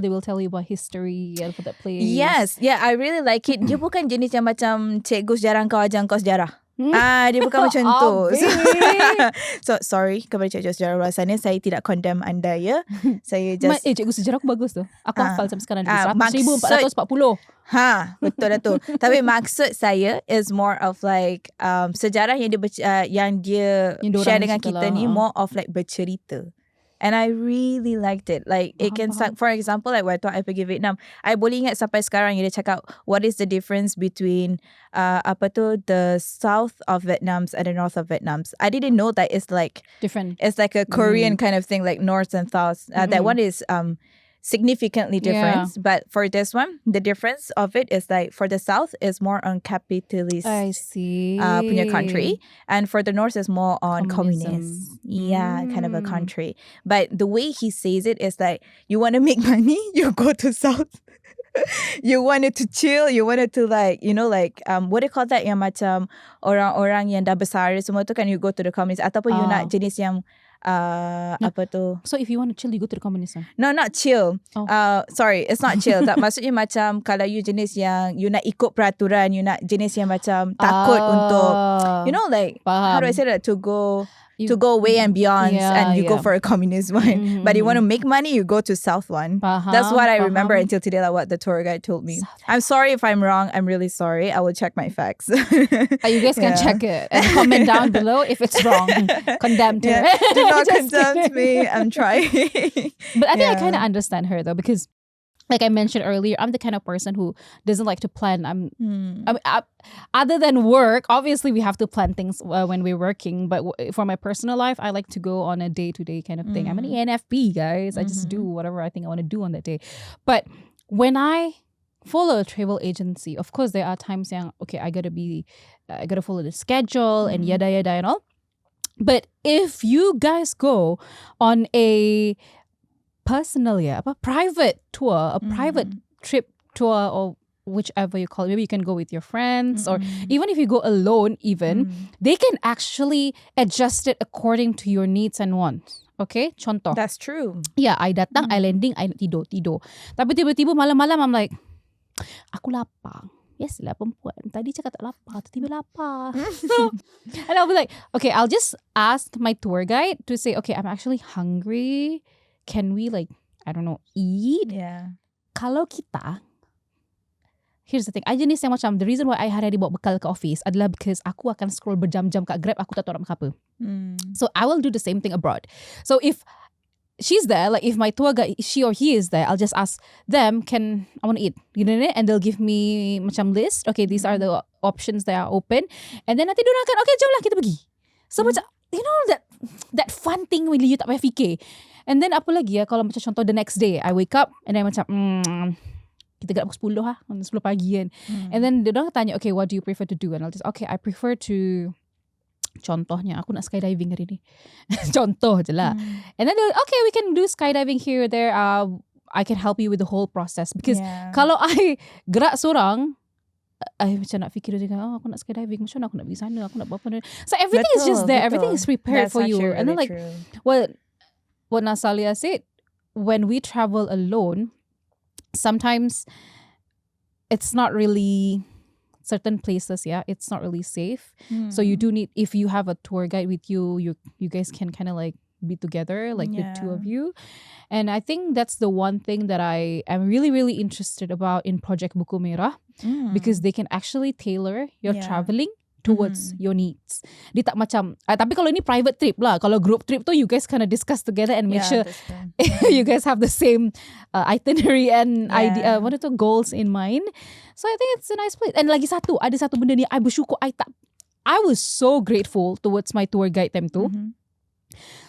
will tell you about history and for that place. Yes, yeah, I really like it. Dia bukan jenis yang macam cikgu sejarah kau ajar kau sejarah. Dia bukan macam tu. So sorry kepada cikgu sejarah luar sana, saya tidak condemn anda ya. Saya just cikgu sejarah aku bagus tu. Aku hafal sampai sekarang 100,440. Betul lah tu. Tapi maksud saya is more of like sejarah yang dia share dengan kita ni, more of like bercerita. And I really liked it. Like it can start, for example, like waktu I pergi Vietnam, I boleh ingat sampai sekarang dia cakap what is the difference between the south of Vietnam and the north of Vietnam. I didn't know that it's like different. It's like a Korean kind of thing, like north and south. That one is significantly different. Yeah. But for this one, the difference of it is like for the south is more on capitalist I see. punya country, and for the north is more on Communism. communist. Yeah, kind of a country. But the way he says it is like, you want to make money, you go to south. You wanted to chill, you wanted to like, you know, like what do you call that, yang macam orang-orang yang dah besar semua tu kan, you go to the communist. Ataupun you nak jenis yang apa tu. So if you want to chill, you go to the communism. No, not chill. Sorry, it's not chill. Tak, maksudnya macam kalau you jenis yang you nak ikut peraturan, you nak jenis yang macam takut untuk, you know, like how do I say that, to go way and beyond, and you go for a communist one. But you want to make money, you go to south one. That's what I remember until today, like what the tour guide told me. I'm sorry if I'm wrong. I'm really sorry. I will check my facts. You guys can check it and comment down below if it's wrong. Condemn to it. Do not condemn me. I'm trying. But I think I kind of understand her though, because like I mentioned earlier, I'm the kind of person who doesn't like to plan. Other than work, obviously we have to plan things when we're working. But for my personal life, I like to go on a day-to-day kind of thing. I'm an ENFP, guys. I just do whatever I think I want to do on that day. But when I follow a travel agency, of course there are times yang, okay, I gotta follow the schedule and yada yada and all. But if you guys go on a private tour, a private trip tour, or whichever you call it, maybe you can go with your friends, or even if you go alone, they can actually adjust it according to your needs and wants. Okay, contoh. That's true. Yeah, I datang, I landing, I tidur. Tapi tiba-tiba malam-malam I'm like, aku lapar. Yes lah, perempuan. Tadi cakap tak lapar, tiba-tiba lapar. So, and I'll be like, okay, I'll just ask my tour guide to say, okay, I'm actually hungry. Can we eat? Yeah. Kalau kita, here's the thing. I jenis yang macam, the reason why I hari-hari bawa bekal ke office adalah because aku akan scroll berjam-jam kat Grab, aku tak tahu nak makan apa. So I will do the same thing abroad. So if she's there, like if my tour guide, she or he is there, I'll just ask them, I want to eat, and they'll give me macam list. Okay, these are the options that are open, and then nanti diorang akan, okay, jom lah kita pergi. So macam, that fun thing when you tak payah fikir. And then apa lagi kalau macam contoh the next day I wake up and then macam kita gerak pukul 10 lah, 10 pagi kan. And then diorang tanya, okay, what do you prefer to do? And I'll just, okay, I prefer to, contohnya aku nak skydiving hari ni. Contoh je lah. And then they'll, okay, we can do skydiving here or there. I can help you with the whole process. Because kalau I gerak seorang, I macam nak fikir juga, aku nak skydiving, macam mana aku nak pergi sana, aku nak buat apa. So everything is just there. Everything is prepared for you. And then like, what Nasalia said, when we travel alone, sometimes it's not really certain places, it's not really safe. So you do need, if you have a tour guide with you, you guys can kind of like be together, like the two of you. And I think that's the one thing that I am really, really interested about in Project Buku Merah, because they can actually tailor your traveling towards your needs. Dia tak macam, tapi kalau ini private trip lah, kalau group trip tu you guys kind of discuss together and make sure you guys have the same itinerary and idea, goals in mind. So I think it's a nice place. And lagi ada satu benda ni I bersyukur, I was so grateful towards my tour guide time tu.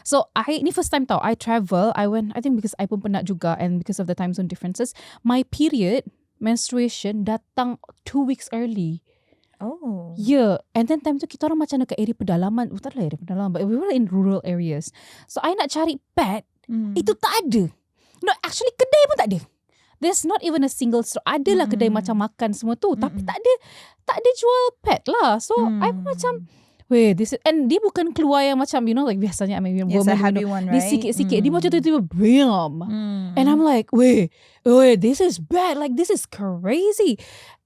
So ini first time tau I travel, I went, I think because I pun penat juga, and because of the time zone differences, my period menstruation datang 2 weeks early. Oh. Yeah. And then time tu kita orang macam dekat area pedalaman. Taklah area pedalaman, but we were in rural areas. So I nak cari pad, itu tak ada. No, actually kedai pun tak ada. There's not even a single store. Adalah kedai macam makan semua tu, tapi tak ada jual pad lah. So I pun macam, wait, this is, and dia bukan keluar yang macam, like biasanya, I mean, it's a heavy one, right? Dia sikit-sikit. Dia macam tiba-tiba bam. And I'm like, wait, this is bad. Like, this is crazy.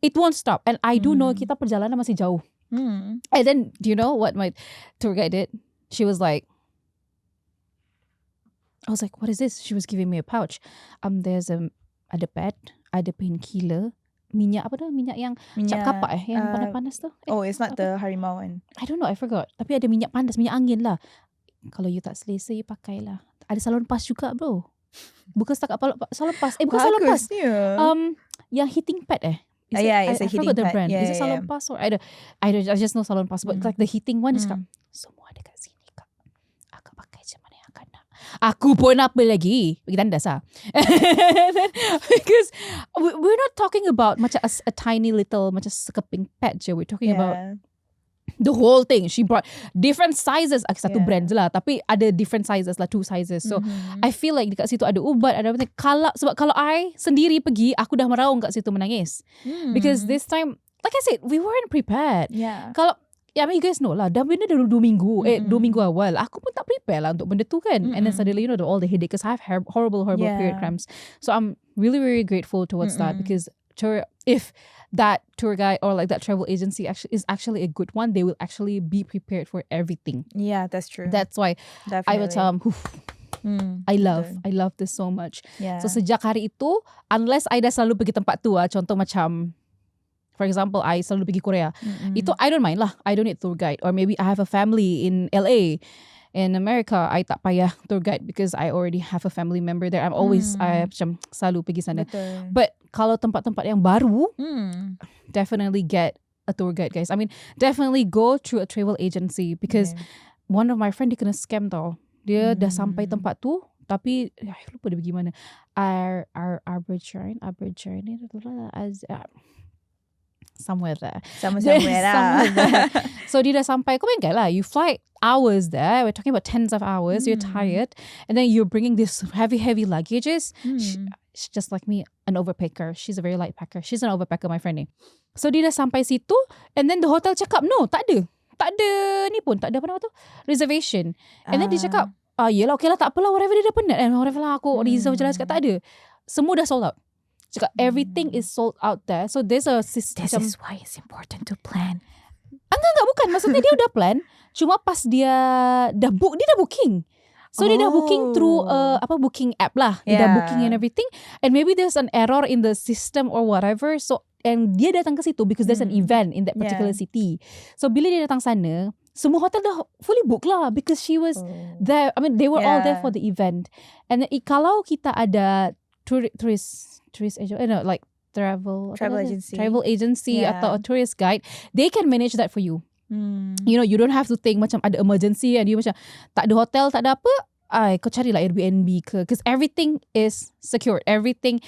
It won't stop. And I do know kita perjalanan masih jauh. And then, do you know what my tour guide did? She was like, I was like, what is this? She was giving me a pouch. There's ada pad, ada painkiller, minyak yang cap kapak yang panas-panas tu. Oh, it's not the harimau one. I don't know, I forgot. Tapi ada minyak panas, minyak angin lah. Kalau you tak selesa, you pakai lah. Ada salon pas juga, bro. Bukan setakat salon pas. Bukan salon pas. Yang heating pad It's a heating forgot the pad. brand. Is it salon pas or I just know salon pas, but like the heating one is semua ada kat sini kak. Akak pakai macam mana yang akak nak. Aku pun apa lagi? Pergi tandas lah. Because we're not talking about macam a tiny little macam sekeping pad je. We're talking about the whole thing. She brought different sizes. Satu brand je lah, tapi ada different sizes lah, 2 sizes. So I feel like dekat situ ada ubat, ada apa. Sebab kalau I sendiri pergi, aku dah meraung kat situ menangis. Because this time, like I said, we weren't prepared. Kalau I mean, you guys know lah, dah benda dah 2 minggu 2 minggu awal, aku pun tak prepare lah untuk benda tu kan. And then suddenly all the headache, because I have horrible period cramps. So I'm really, really grateful towards that, because if that tour guide or like that travel agency is actually a good one, they will actually be prepared for everything. Yeah, that's true. That's why I love this so much. So sejak hari itu, unless I dah selalu pergi tempat tu contoh macam, for example, I selalu pergi Korea, itu I don't mind lah, I don't need tour guide. Or maybe I have a family in LA In America, I tak payah tour guide because I already have a family member there. I'm always I macam selalu pergi sana. Betul. But kalau tempat-tempat yang baru, Hmm. definitely get a tour guide, guys. I mean, definitely go through a travel agency because Yeah. one of my friend dia kena scam tau. Dia dah sampai tempat tu tapi lupa dia pergi mana. Aberdeen as somewhere there. Somewhere lah. Somewhere there. So dia dah sampai. Kau bayangkan lah, you fly hours there. We're talking about tens of hours. You're tired, and then you're bringing this heavy luggages. She's just like me, an overpacker. She's a very light packer. She's an overpacker, my friend ni. So dia dah sampai situ, and then the hotel cakap no, tak ada ni pun, tak ada apa nama tu, reservation. And then dia cakap, yelah, okay lah, tak apalah, whatever, dia dah penat kan, whatever lah, aku reserve je lah. Cakap tak ada, semua dah sold out. Cakap everything is sold out there. So there's a system. This is why it's important to plan. Enggak, bukan. Maksudnya dia udah plan. Cuma pas dia dah booking. So dia dah booking through booking app lah. Dia dah booking and everything. And maybe there's an error in the system or whatever. So and dia datang ke situ because there's an event in that particular city. So bila dia datang sana, semua hotel dah fully booked lah because she was there. I mean, they were all there for the event. And then, kalau kita ada tourist agent, like travel agency atau a tourist guide, they can manage that for you. You know, you don't have to think macam ada emergency and you macam tak ada hotel, tak ada apa, kau carilah Airbnb ke, because everything is secured. Everything,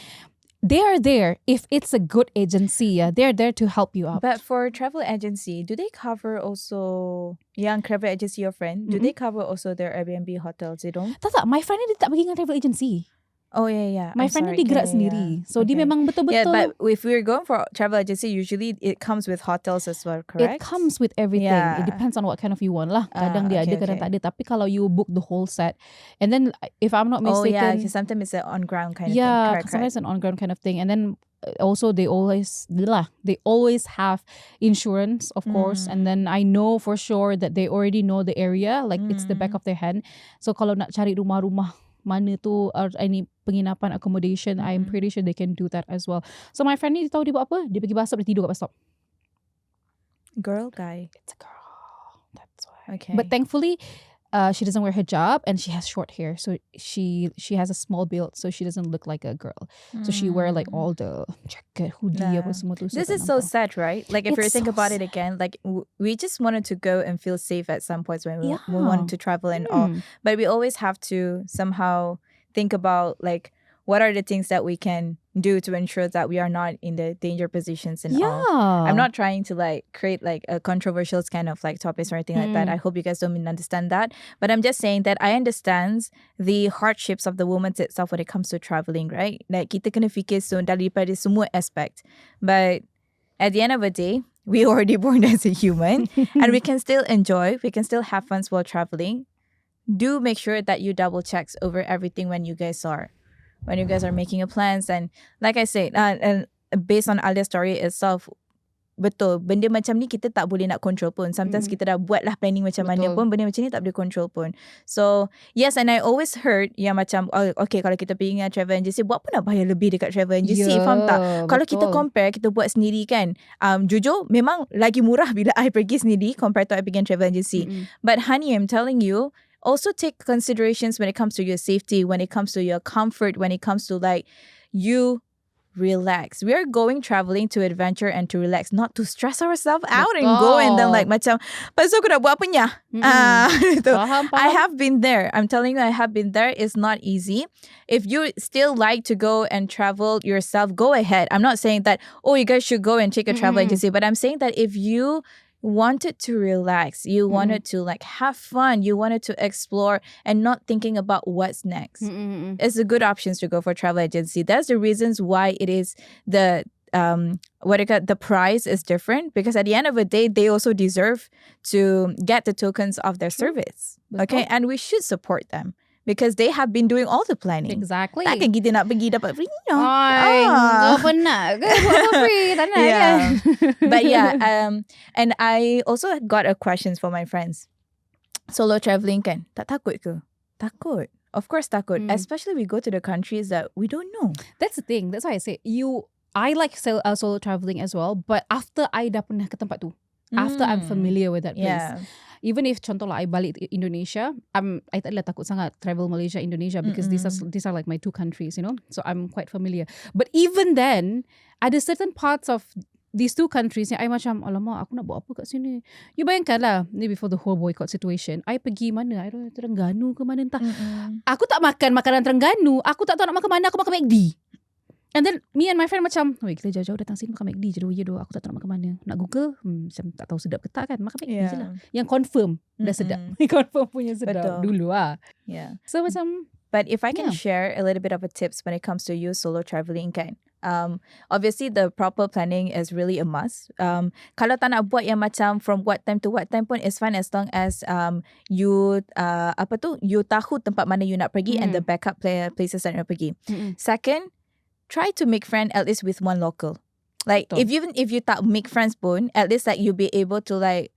they are there. If it's a good agency, they're there to help you out. But for travel agency, do they cover also yang travel agency your friend? Do they cover also their Airbnb hotels? They don't? Tak, my friend ni dia tak pergi dengan travel agency. Oh yeah. My friend ni dia gerak sendiri. So dia memang betul-betul. Yeah, but if we're going for travel agency, usually it comes with hotels as well, correct? It comes with everything. It depends on what kind of you want lah. Kadang dia ada, kadang tak ada. Tapi kalau you book the whole set, and then if I'm not mistaken, sometimes it's an on ground kind of thing. Yeah, Correct. sometimes an on ground kind of thing. And then also they always have insurance, of course. And then I know for sure that they already know the area, like it's the back of their hand. So kalau nak cari rumah-rumah mana tu any penginapan accommodation, I'm pretty sure they can do that as well. So my friend ni, tahu dia buat apa? Dia pergi bus stop, dia tidur kat bus stop. Girl, guy? It's a girl. That's why. Okay. But thankfully, she doesn't wear hijab and she has short hair, so she has a small build, so she doesn't look like a girl. So she wear like all the jacket, hoodie, apa semua tu. This is so sad, right? Like if you think so about it again, like we just wanted to go and feel safe at some points when we wanted to travel and all, but we always have to somehow think about like what are the things that we can do to ensure that we are not in the danger positions and all. I'm not trying to like create like a controversial kind of like topics or anything like that. I hope you guys don't understand that. But I'm just saying that I understand the hardships of the woman itself when it comes to traveling, right? Like kita kena fikir daripada semua aspect. But at the end of the day, we already born as a human and we can still enjoy, we can still have fun while traveling. Do make sure that you double checks over everything when you guys are making your plans. And like I said, and based on Allya's story itself, betul, benda macam ni kita tak boleh nak control pun. Sometimes kita dah buat lah planning macam mana pun, benda macam ni tak boleh control pun. So yes, and I always heard yang macam okay, kalau kita pergi dengan travel agency, buat apa nak bayar lebih dekat travel agency, faham tak? Kalau kita compare, kita buat sendiri kan, jujur memang lagi murah bila I pergi sendiri compared to I pergi dengan travel agency. But honey, I'm telling you, also take considerations when it comes to your safety, when it comes to your comfort, when it comes to like you relax. We are going traveling to adventure and to relax, not to stress ourselves out and go and then like macam pasal aku nak buat apa nya. Faham. I have been there. I'm telling you, I have been there. It's not easy. If you still like to go and travel yourself, go ahead. I'm not saying that you guys should go and take a travel agency, but I'm saying that if you wanted to relax, you wanted to like have fun, you wanted to explore and not thinking about what's next, it's a good options to go for travel agency. That's the reasons why it is the the price is different, because at the end of the day they also deserve to get the tokens of their service. Okay, and we should support them because they have been doing all the planning. Exactly. Takkan kita nak pergi dapat free, no? Kau pernah ke buat for free? Tak nak kan? But yeah, and I also got a questions for my friends. Solo traveling kan, tak takut ke? Takut. Of course takut. Especially we go to the countries that we don't know. That's the thing. That's why I say I like solo traveling as well. But after I dah pernah ke tempat tu, after I'm familiar with that place. even if contoh lah I balik to Indonesia, I tak adalah takut sangat travel Malaysia Indonesia because these are like my two countries, you know, so I'm quite familiar. But even then, ada certain parts of these two countries yang I macam, alamak, aku nak buat apa kat sini. You bayangkan lah, ni before the whole boycott situation, I pergi mana, I don't know, Terengganu ke mana entah. Aku tak makan makanan Terengganu, aku tak tahu nak makan mana, aku makan McD. And then me and my friend macam, weh, kita jauh-jauh datang sini makan McD je doh. Ya doh, aku tak tahu nak makan mana. Nak Google, macam tak tahu sedap ke tak kan. Makan McD je lah. Yang confirm dah sedap. Confirm punya sedap dulu lah. Yeah. So macam, but if I can share a little bit of a tips when it comes to you solo traveling kan. Obviously the proper planning is really a must. Kalau tak nak buat yang macam from what time to what time pun is fine as long as you you tahu tempat mana you nak pergi and the backup places that you nak pergi. Second, try to make friend at least with one local. Like even if you tak make friends pun, at least like you'll be able to like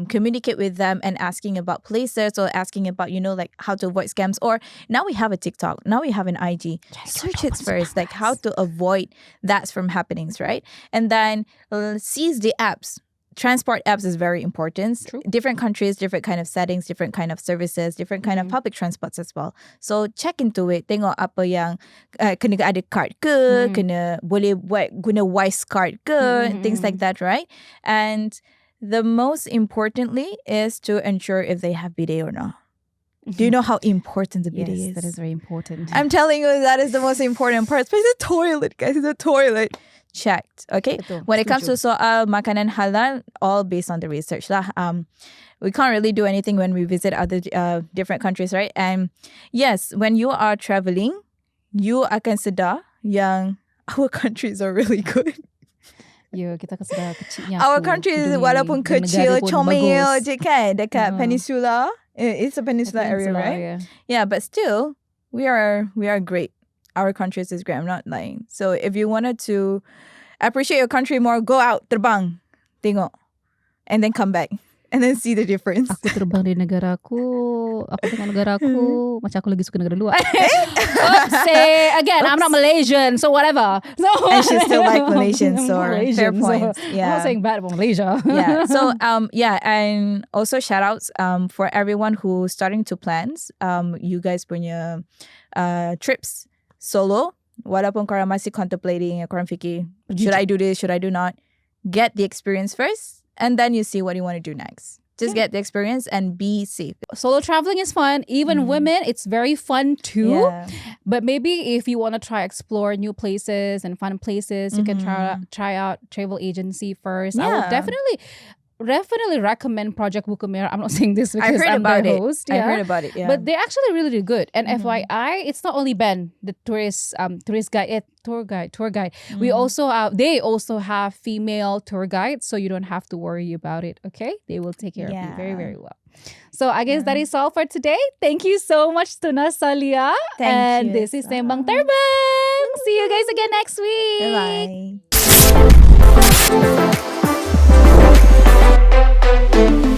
communicate with them and asking about places or asking about, you know, like how to avoid scams. Or now we have a TikTok, now we have an IG. Search it first, like how to avoid that from happenings, right? And then seize the apps. Transport apps is very important. True. Different countries, different kind of settings, different kind of services, different kind of public transports as well. So check into it. Tengok apa yang kena ada card ke, kena boleh buat guna Wise card ke, things like that, right? And the most importantly is to ensure if they have bidet or not. Do you know how important the bidet is? yes, that is very important. I'm telling you, that is the most important part. Especially the toilet, guys. The toilet. Checked. Okay. Betul, when it comes to setuju. soal makanan halal, all based on the research lah. We can't really do anything when we visit other different countries, right? And yes, when you are traveling, you akan sedar yang our countries are really good. Ya, kita akan sedar kecilnya Our aku countries di walaupun negara kecil, pun comel bagus. je kan dekat peninsula. It's a peninsula area, Peninsula, right? Yeah, but still, we are great. Our countries is great. I'm not lying. So if you wanted to appreciate your country more, go out, terbang, tengok, and then come back. And then see the difference. Aku terbang dari negara aku, aku tengok negara aku, macam aku lagi suka negara luar. Oops, say again, I'm not Malaysian, so whatever. So, And she still like Malaysians, so fair Malaysian, point. So Yeah. I'm not saying bad about Malaysia. Yeah. So and also shout outs for everyone who's starting to plans you guys punya trips solo. Walaupun korang masih contemplating, korang fikir, should I do this, should I do not? Get the experience first, and then you see what you want to do next. Just get the experience and be safe. Solo traveling is fun. Even women, it's very fun too. Yeah. But maybe if you want to try explore new places and fun places, you can try out travel agency first. I will Yeah. definitely recommend Project Bukamera. I'm not saying this because I'm about their it. host. I Yeah. heard about it. Yeah. But they're actually really, really good. And FYI, it's not only Ben, the tourist guide, tour guide. We also they also have female tour guides, so you don't have to worry about it. Okay, they will take care of you very, very well. So I guess that is all for today. Thank you so much to Nasalia. Thank you this is so Sembang Terbang. See you guys again next week. Bye-bye.